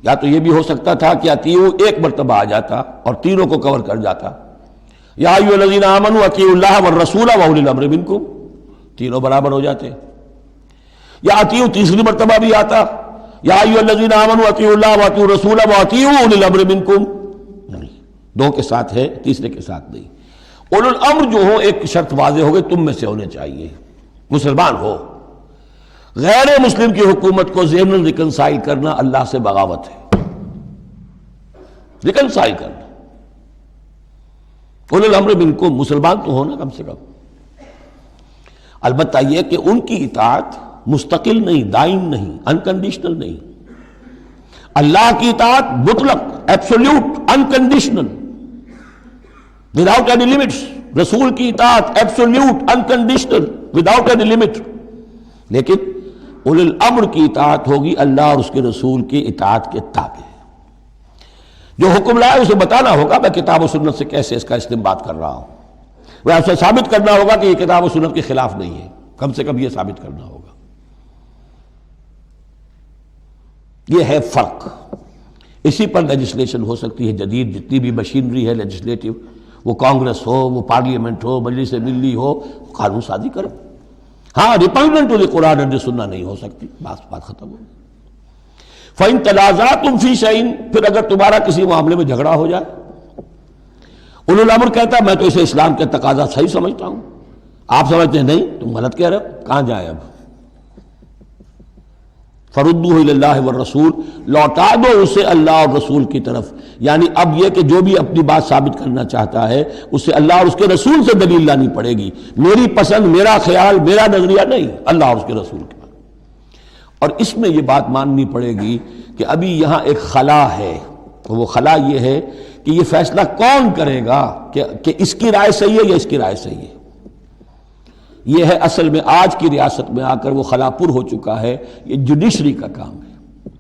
B: یا تو یہ بھی ہو سکتا تھا کہ اطیعوا ایک مرتبہ آ جاتا اور تینوں کو کور کر جاتا. یا ایھا الذین آمنوا اطیعوا اللہ والرسول واولی الامر منکم، تینوں برابر ہو جاتے. یا اطیعوا تیسری مرتبہ بھی آتا، یا ایھا الذین آمنوا اطیعوا اللہ واطیعوا الرسول واطیعوا اولی الامر منکم. نہیں، 2 کے ساتھ ہے، تیسرے کے ساتھ نہیں. اولو الامر جو ہو ایک شرط واضح ہو گئی، تم میں سے ہونے چاہیے، مسلمان ہو. غیر مسلم کی حکومت کو ضمن ریکنسائل کرنا اللہ سے بغاوت ہے. ریکنسائل کرنا. اولو الامر منکم، مسلمان تو ہونا کم سے کم. البتہ یہ کہ ان کی اطاعت مستقل نہیں، دائم نہیں، انکنڈیشنل نہیں. اللہ کی اطاعت مطلق، absolute, unconditional, without any limits. رسول کی اطاعت absolute, unconditional, without any limit. لیکن اولو الامر کی اطاعت ہوگی اللہ اور اس کے رسول کی اطاعت کے تابع. جو حکم لائے اسے بتانا ہوگا میں کتاب و سنت سے کیسے اس کا استنباط کر رہا ہوں. وہ اسے ثابت کرنا ہوگا کہ یہ کتاب و سنت کے خلاف نہیں ہے، کم سے کم یہ ثابت کرنا ہوگا. یہ ہے فرق. اسی پر لیجسلیشن ہو سکتی ہے جدید، جتنی بھی مشینری ہے لیجسلیٹو، وہ کانگریس ہو، وہ پارلیمنٹ ہو، مجلس ملی ہو، قانون سازی کرو. ہاں ریپگننٹ ٹو دی قرآن اینڈ سنہ نہیں ہو سکتی، بات ختم ہو. فَإِن تَنَازَعْتُمْ فِي شَيْءٍ، پھر اگر تمہارا کسی معاملے میں جھگڑا ہو جائے. اولو الامر کہتا ہے میں تو اسے اسلام کے تقاضا صحیح سمجھتا ہوں، آپ سمجھتے ہیں نہیں تم غلط کہہ رہے ہو، کہاں جائیں اب. فردوہ الی اللہ والرسول، لوٹا دو اسے اللہ اور رسول کی طرف. یعنی اب یہ کہ جو بھی اپنی بات ثابت کرنا چاہتا ہے اسے اللہ اور اس کے رسول سے دلیل لانی پڑے گی. میری پسند، میرا خیال، میرا نظریہ نہیں، اللہ اور اس کے رسول کے بعد. اور اس میں یہ بات ماننی پڑے گی کہ ابھی یہاں ایک خلا ہے. وہ خلا یہ ہے کہ یہ فیصلہ کون کرے گا کہ اس کی رائے صحیح ہے یا اس کی رائے صحیح ہے. یہ ہے اصل میں آج کی ریاست میں آ کر وہ خلا پر ہو چکا ہے. یہ جوڈیشری کا کام ہے.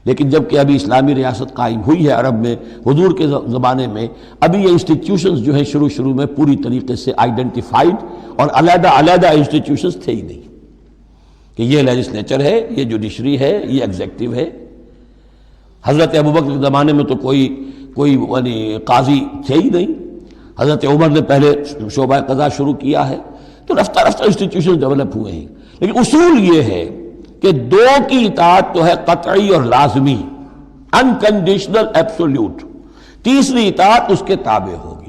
B: لیکن جب کہ ابھی اسلامی ریاست قائم ہوئی ہے عرب میں حضور کے زمانے میں، ابھی یہ انسٹیٹیوشنز جو ہیں شروع میں پوری طریقے سے آئیڈینٹیفائڈ اور علیحدہ انسٹیٹیوشنز تھے ہی نہیں کہ یہ لیجسلیچر ہے، یہ جوڈیشری ہے، یہ ایگزیکٹو ہے. حضرت ابوبکر کے زمانے میں تو کوئی یعنی قاضی تھے ہی نہیں. حضرت عمر نے پہلے شعبہ قضا شروع کیا ہے. تو رفتہ انسٹیٹیوشن ڈیولپ ہوئے ہیں. لیکن اصول یہ ہے کہ دو کی اطاعت تو ہے قطعی اور لازمی، انکنڈیشنل ایبسولوٹ. تیسری اطاعت اس کے تابع ہوگی.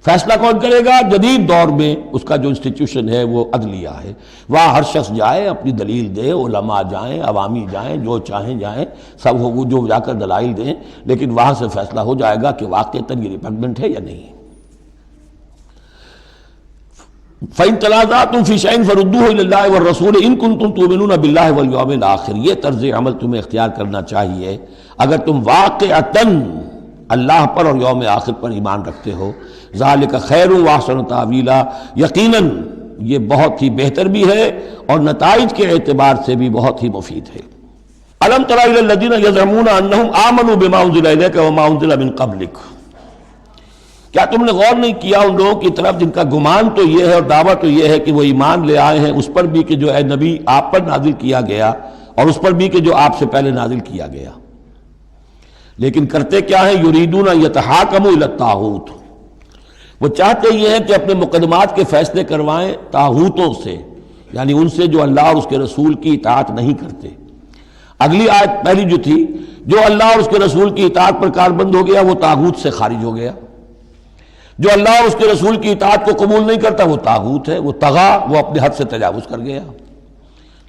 B: فیصلہ کون کرے گا؟ جدید دور میں اس کا جو انسٹیٹیوشن ہے وہ عدلیہ ہے. وہاں ہر شخص جائے، اپنی دلیل دے، علماء جائیں، عوامی جائیں، جو چاہیں جائیں، سب ہو جو جا کر دلائل دیں، لیکن وہاں سے فیصلہ ہو جائے گا کہ واقعتاً یہ ریپگننٹ ہے یا نہیں. فَإِن تَنَازَعْتُمْ فِي شَيْءٍ فَرُدُّوهُ إِلَى اللَّهِ وَالرَّسُولِ إِن كُنتُمْ تُؤْمِنُونَ بِاللَّهِ وَالْيَوْمِ الْآخِرِ. یہ طرز عمل تمہیں اختیار کرنا چاہیے اگر تم واقعتاً اللہ پر اور یوم آخر پر ایمان رکھتے ہو. ذَلِكَ خَيْرٌ وَأَحْسَنُ تَأْوِيلًا. یقیناً یہ بہت ہی بہتر بھی ہے اور نتائج کے اعتبار سے بھی بہت ہی مفید ہے. أَلَمْ تَرَ إِلَى الَّذِينَ يَزْعُمُونَ أَنَّهُمْ آمَنُوا بِمَا أُنزِلَ إِلَيْكَ وَمَا أُنزِلَ مِن قَبْلِكَ. کیا تم نے غور نہیں کیا ان لوگوں کی طرف جن کا گمان تو یہ ہے اور دعویٰ تو یہ ہے کہ وہ ایمان لے آئے ہیں اس پر بھی کہ جو اے نبی آپ پر نازل کیا گیا اور اس پر بھی کہ جو آپ سے پہلے نازل کیا گیا، لیکن کرتے کیا ہیں؟ یریدون یتحاکموا الی الطاغوت. وہ چاہتے یہ ہیں کہ اپنے مقدمات کے فیصلے کروائیں طاغوتوں سے، یعنی ان سے جو اللہ اور اس کے رسول کی اطاعت نہیں کرتے. اگلی آیت پہلی جو تھی، جو اللہ اور اس کے رسول کی اطاعت پر کاربند ہو گیا وہ طاغوت سے خارج ہو گیا. جو اللہ اور اس کے رسول کی اطاعت کو قبول نہیں کرتا وہ طاغوت ہے، وہ طغا، وہ اپنے حد سے تجاوز کر گیا.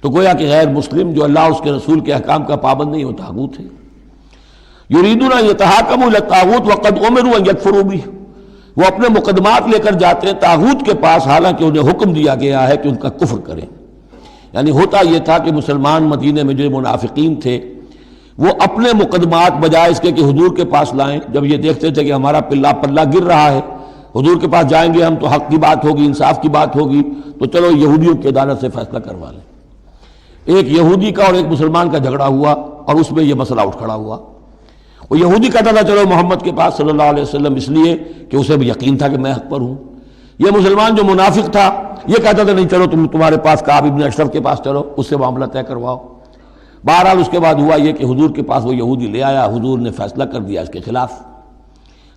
B: تو گویا کہ غیر مسلم جو اللہ اور اس کے رسول کے احکام کا پابند نہیں وہ طاغوت ہے. یریدون ان یتحاکموا الی الطاغوت وقد امروا ان یکفروا بہ. وہ اپنے مقدمات لے کر جاتے ہیں طاغوت کے پاس حالانکہ انہیں حکم دیا گیا ہے کہ ان کا کفر کریں. یعنی ہوتا یہ تھا کہ مسلمان مدینے میں جو منافقین تھے وہ اپنے مقدمات بجائے اس کے کہ حضور کے پاس لائیں، جب یہ دیکھتے تھے کہ ہمارا پلہ گر رہا ہے، حضور کے پاس جائیں گے ہم تو حق کی بات ہوگی، انصاف کی بات ہوگی، تو چلو یہودیوں کی عدالت سے فیصلہ کروا لیں. ایک یہودی کا اور ایک مسلمان کا جھگڑا ہوا اور اس میں یہ مسئلہ اٹھ کھڑا ہوا. وہ یہودی کہتا تھا چلو محمد کے پاس صلی اللہ علیہ وسلم، اس لیے کہ اسے بھی یقین تھا کہ میں حق پر ہوں. یہ مسلمان جو منافق تھا یہ کہتا تھا نہیں چلو تمہارے پاس کعب ابن اشرف کے پاس چلو، اس سے معاملہ طے کرواؤ. بہرحال اس کے بعد ہوا یہ کہ حضور کے پاس وہ یہودی لے آیا، حضور نے فیصلہ کر دیا اس کے خلاف.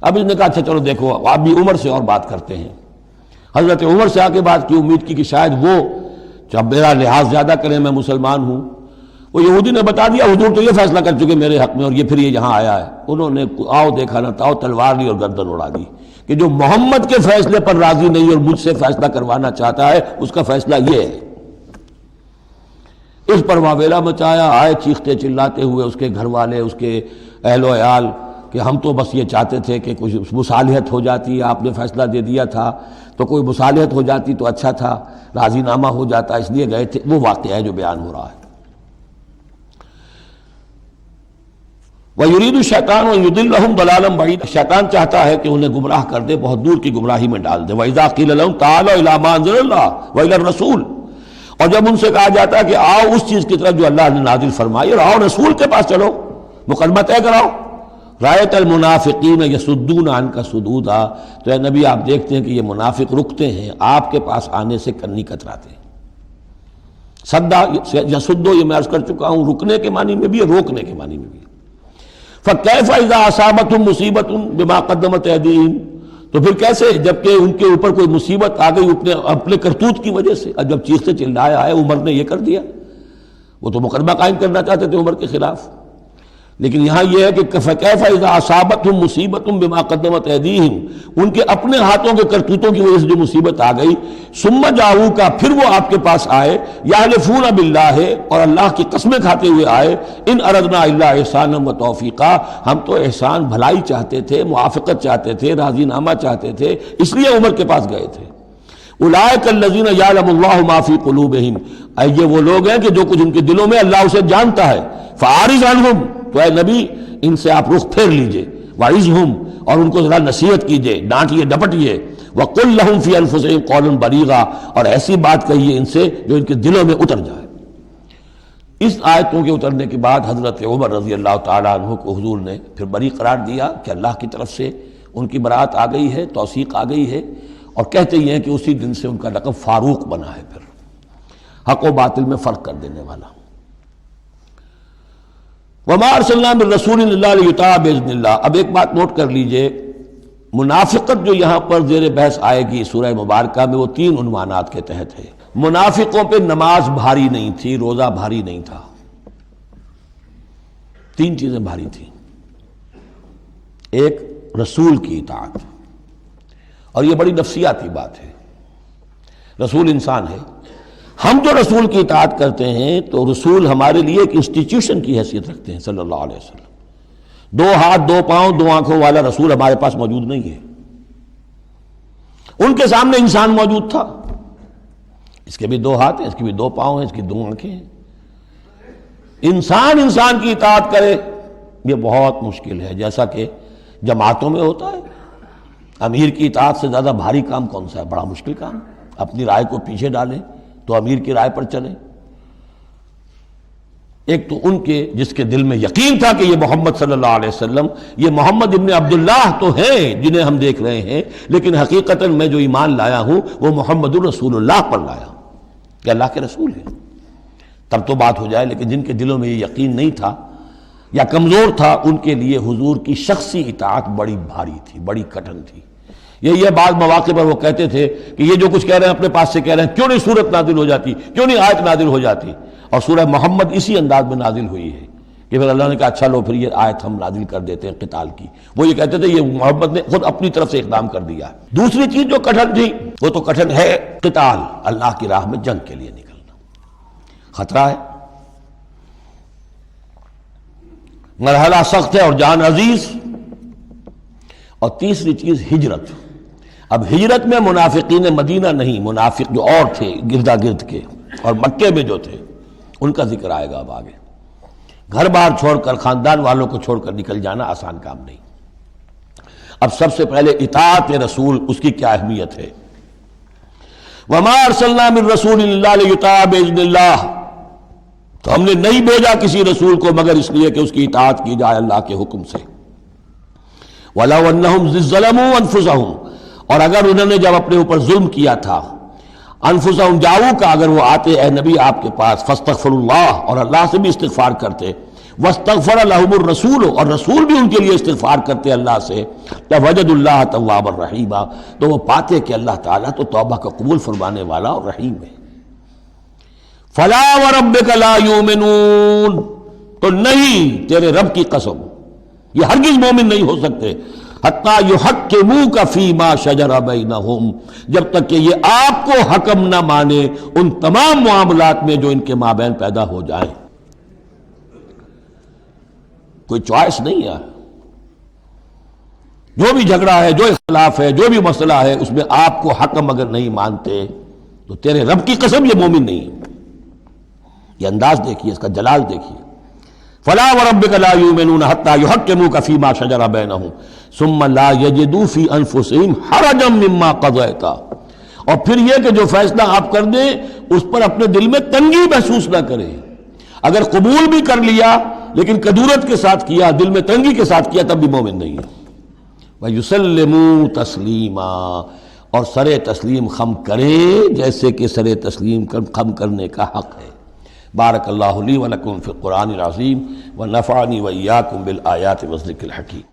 B: اب اس نے کہا اچھا چلو دیکھو آپ بھی عمر سے اور بات کرتے ہیں. حضرت عمر سے آ کے بات کی، امید کی کہ شاید وہ جب میرا لحاظ زیادہ کریں، میں مسلمان ہوں. وہ یہودی نے بتا دیا حضور تو یہ فیصلہ کر چکے میرے حق میں اور یہ پھر یہ یہاں آیا ہے. انہوں نے آؤ دیکھا نہ تاؤ تلوار لی اور گردن اڑا دی کہ جو محمد کے فیصلے پر راضی نہیں اور مجھ سے فیصلہ کروانا چاہتا ہے اس کا فیصلہ یہ ہے. اس پر واویلا مچایا، آئے چیختے چلاتے ہوئے اس کے گھر والے، اس کے اہل و عیال کہ ہم تو بس یہ چاہتے تھے کہ کچھ مصالحت ہو جاتی، آپ نے فیصلہ دے دیا تھا تو کوئی مصالحت ہو جاتی تو اچھا تھا، راضی نامہ ہو جاتا، اس لیے گئے تھے. وہ واقعہ ہے جو بیان ہو رہا ہے. وَيُرِيدُ الشَّيْطَانُ أَن يُضِلَّهُمْ ضَلَالًا بَعِيدًا. شیطان چاہتا ہے کہ انہیں گمراہ کر دے، بہت دور کی گمراہی میں ڈال دے. وَإِذَا قِيلَ لَهُمْ تَعَالَوْا إِلَىٰ مَا أَنزَلَ اللَّهُ وَإِلَى الرَّسُولِ. اور جب ان سے کہا جاتا ہے کہ آؤ اس چیز کی طرف جو اللہ نے نازل فرمائی اور آؤ رسول کے پاس چلو، مقدمہ طے کراؤ. رَأَيْتَ الْمُنَافِقِينَ يَصُدُّونَ عَنْكَ صُدُودًا. تو اے نبی آپ دیکھتے ہیں کہ یہ منافق رکتے ہیں آپ کے پاس آنے سے کنی کتراتے ہیں. صدا یصدو یہ میں عرض کر چکا ہوں، رکنے کے معنی میں بھی ہے، روکنے کے معنی میں بھی ہے. فَكَيْفَ إِذَا أَصَابَتْهُم مُّصِيبَةٌ بِمَا قَدَّمَتْ أَيْدِيهِمْ. تو پھر کیسے جبکہ ان کے اوپر کوئی مصیبت آ گئی اپنے کرتوت کی وجہ سے. جب چیختے چلایا ہے عمر نے یہ کر دیا، وہ تو مقدمہ قائم کرنا چاہتے تھے عمر کے خلاف. لیکن یہاں یہ ہے کہ فَكَيْفَ إِذَا أَصَابَتْهُم مُّصِيبَةٌ بِمَا قَدَّمَتْ أَيْدِيهِمْ، ان کے اپنے ہاتھوں کے کرتوتوں کی وجہ سے جو مصیبت آ گئی، ثُمَّ جَاءُوكَ، پھر وہ آپ کے پاس آئے، يَحْلِفُونَ بِاللَّهِ، اور اللہ کی قسمیں کھاتے ہوئے آئے، إِنْ أَرَدْنَا إِلَّا إِحْسَانًا وَتَوْفِيقًا، ہم تو احسان بھلائی چاہتے تھے، موافقت چاہتے تھے، راضی نامہ چاہتے تھے، اس لیے عمر کے پاس گئے تھے۔ اولئک الذین یعلم اللہ ما فی قلوبہم، یہ وہ لوگ ہیں کہ جو کچھ ان کے دلوں میں اللہ اسے جانتا ہے۔ فاعرض عنہم، تو اے نبی ان سے آپ رخ پھیر لیجئے، وعظہم، اور ان کو ذرا نصیحت کیجئے، ڈانٹیے ڈپٹیے، وقل لہم فی انفسہم قولا بلیغا، اور ایسی بات کہیے ان سے جو ان کے دلوں میں اتر جائے۔ اس آیتوں کے اترنے کے بعد حضرت عمر رضی اللہ تعالیٰ عنہ کو حضور نے پھر بری قرار دیا کہ اللہ کی طرف سے ان کی برات آ گئی ہے، توثیق آ گئی ہے، اور کہتے یہ ہیں کہ اسی دن سے ان کا لقب فاروق بنا ہے، پھر حق و باطل میں فرق کر دینے والا۔ وما ارسلنا من رسول الا لیطاع باذن اللہ۔ اب ایک بات نوٹ کر لیجئے، منافقت جو یہاں پر زیر بحث آئے گی سورہ مبارکہ میں، وہ 3 عنوانات کے تحت ہے۔ منافقوں پہ نماز بھاری نہیں تھی، روزہ بھاری نہیں تھا، 3 چیزیں بھاری تھیں۔ ایک، رسول کی اطاعت، اور یہ بڑی نفسیاتی بات ہے، رسول انسان ہے، ہم جو رسول کی اطاعت کرتے ہیں تو رسول ہمارے لیے ایک انسٹیٹیوشن کی حیثیت رکھتے ہیں صلی اللہ علیہ وسلم۔ 2 ہاتھ 2 پاؤں 2 آنکھوں والا رسول ہمارے پاس موجود نہیں ہے، ان کے سامنے انسان موجود تھا، اس کے بھی 2 ہاتھ ہیں، اس کے بھی 2 پاؤں ہیں، اس کی 2 آنکھیں ہیں۔ انسان کی اطاعت کرے یہ بہت مشکل ہے، جیسا کہ جماعتوں میں ہوتا ہے۔ امیر کی اطاعت سے زیادہ بھاری کام کون سا ہے؟ بڑا مشکل کام، اپنی رائے کو پیچھے ڈالیں تو امیر کی رائے پر چلیں۔ ایک تو ان کے جس کے دل میں یقین تھا کہ یہ محمد صلی اللہ علیہ وسلم، یہ محمد ابن عبداللہ تو ہیں جنہیں ہم دیکھ رہے ہیں، لیکن حقیقتاً میں جو ایمان لایا ہوں وہ محمد الرسول اللہ پر لایا ہوں کہ اللہ کے رسول ہیں، تب تو بات ہو جائے۔ لیکن جن کے دلوں میں یہ یقین نہیں تھا یا کمزور تھا، ان کے لیے حضور کی شخصی اطاعت بڑی بھاری تھی، بڑی کٹھن تھی۔ یہ بعض مواقع پر وہ کہتے تھے کہ یہ جو کچھ کہہ رہے ہیں اپنے پاس سے کہہ رہے ہیں، کیوں نہیں سورت نازل ہو جاتی، کیوں نہیں آیت نازل ہو جاتی؟ اور سورہ محمد اسی انداز میں نازل ہوئی ہے کہ پھر اللہ نے کہا اچھا لو پھر یہ آیت ہم نازل کر دیتے ہیں قتال کی۔ وہ یہ کہتے تھے یہ محمد نے خود اپنی طرف سے اقدام کر دیا ہے۔ دوسری چیز جو کٹھن تھی وہ تو کٹھن ہے قتال، اللہ کی راہ میں جنگ کے لیے نکلنا، خطرہ ہے، مرحلہ سخت ہے اور جان عزیز۔ اور تیسری چیز ہجرت۔ اب ہجرت میں منافقین مدینہ نہیں، منافق جو اور تھے گردا گرد کے اور مکے میں جو تھے ان کا ذکر آئے گا اب آگے۔ گھر بار چھوڑ کر، خاندان والوں کو چھوڑ کر نکل جانا آسان کام نہیں۔ اب سب سے پہلے اطاعت رسول، اس کی کیا اہمیت ہے۔ وما ارسلنا من رسول الا لیطاع باذن اللہ، تو ہم نے نہیں بھیجا کسی رسول کو مگر اس لیے کہ اس کی اطاعت کی جائے اللہ کے حکم سے۔ وَلَوْ أَنَّهُمْ ظَلَمُوا أَنفُسَهُمْ، اور اگر انہوں نے جب اپنے اوپر ظلم کیا تھا، انفسہم جاؤ کا، اگر وہ آتے اے نبی آپ کے پاس، فاستغفروا اللہ، اور اللہ سے بھی استغفار کرتے، واستغفر لهم الرسول، اور رسول بھی ان کے لیے استغفار کرتے اللہ سے، لوجدوا اللہ توابا رحیما، تو وہ پاتے کہ اللہ تعالیٰ تو توبہ کا قبول فرمانے والا اور رحیم ہے۔ فلا وربک لا یؤمنون، تو نہیں، تیرے رب کی قسم، یہ ہرگز مومن نہیں ہو سکتے، حتیٰ یحکموک فیما شجر بینہم، جب تک کہ یہ آپ کو حکم نہ مانے ان تمام معاملات میں جو ان کے مابین پیدا ہو جائیں۔ کوئی چوائس نہیں ہے، جو بھی جھگڑا ہے، جو اختلاف ہے، جو بھی مسئلہ ہے، اس میں آپ کو حکم اگر نہیں مانتے تو تیرے رب کی قسم یہ مومن نہیں ہے۔ یہ انداز دیکھیے، اس کا جلال دیکھیے۔ فلا وربک لا یؤمنون حتی یحکموک فیما شجر بینہم ثم لا یجدوا فی انفسہم حرجا مما قضیت، اور پھر یہ کہ جو فیصلہ آپ کر دیں اس پر اپنے دل میں تنگی محسوس نہ کریں۔ اگر قبول بھی کر لیا لیکن کدورت کے ساتھ کیا، دل میں تنگی کے ساتھ کیا، تب بھی مومن نہیں ہے۔ وَيُسَلِّمُوا تَسْلِيمًا، اور سر تسلیم خم کریں جیسے کہ سر تسلیم خم کرنے کا حق ہے۔ بارک اللہ لی ولکم فی القرآن العظیم ونفعنی وإیاکم بالآیات والذکر الحکیم۔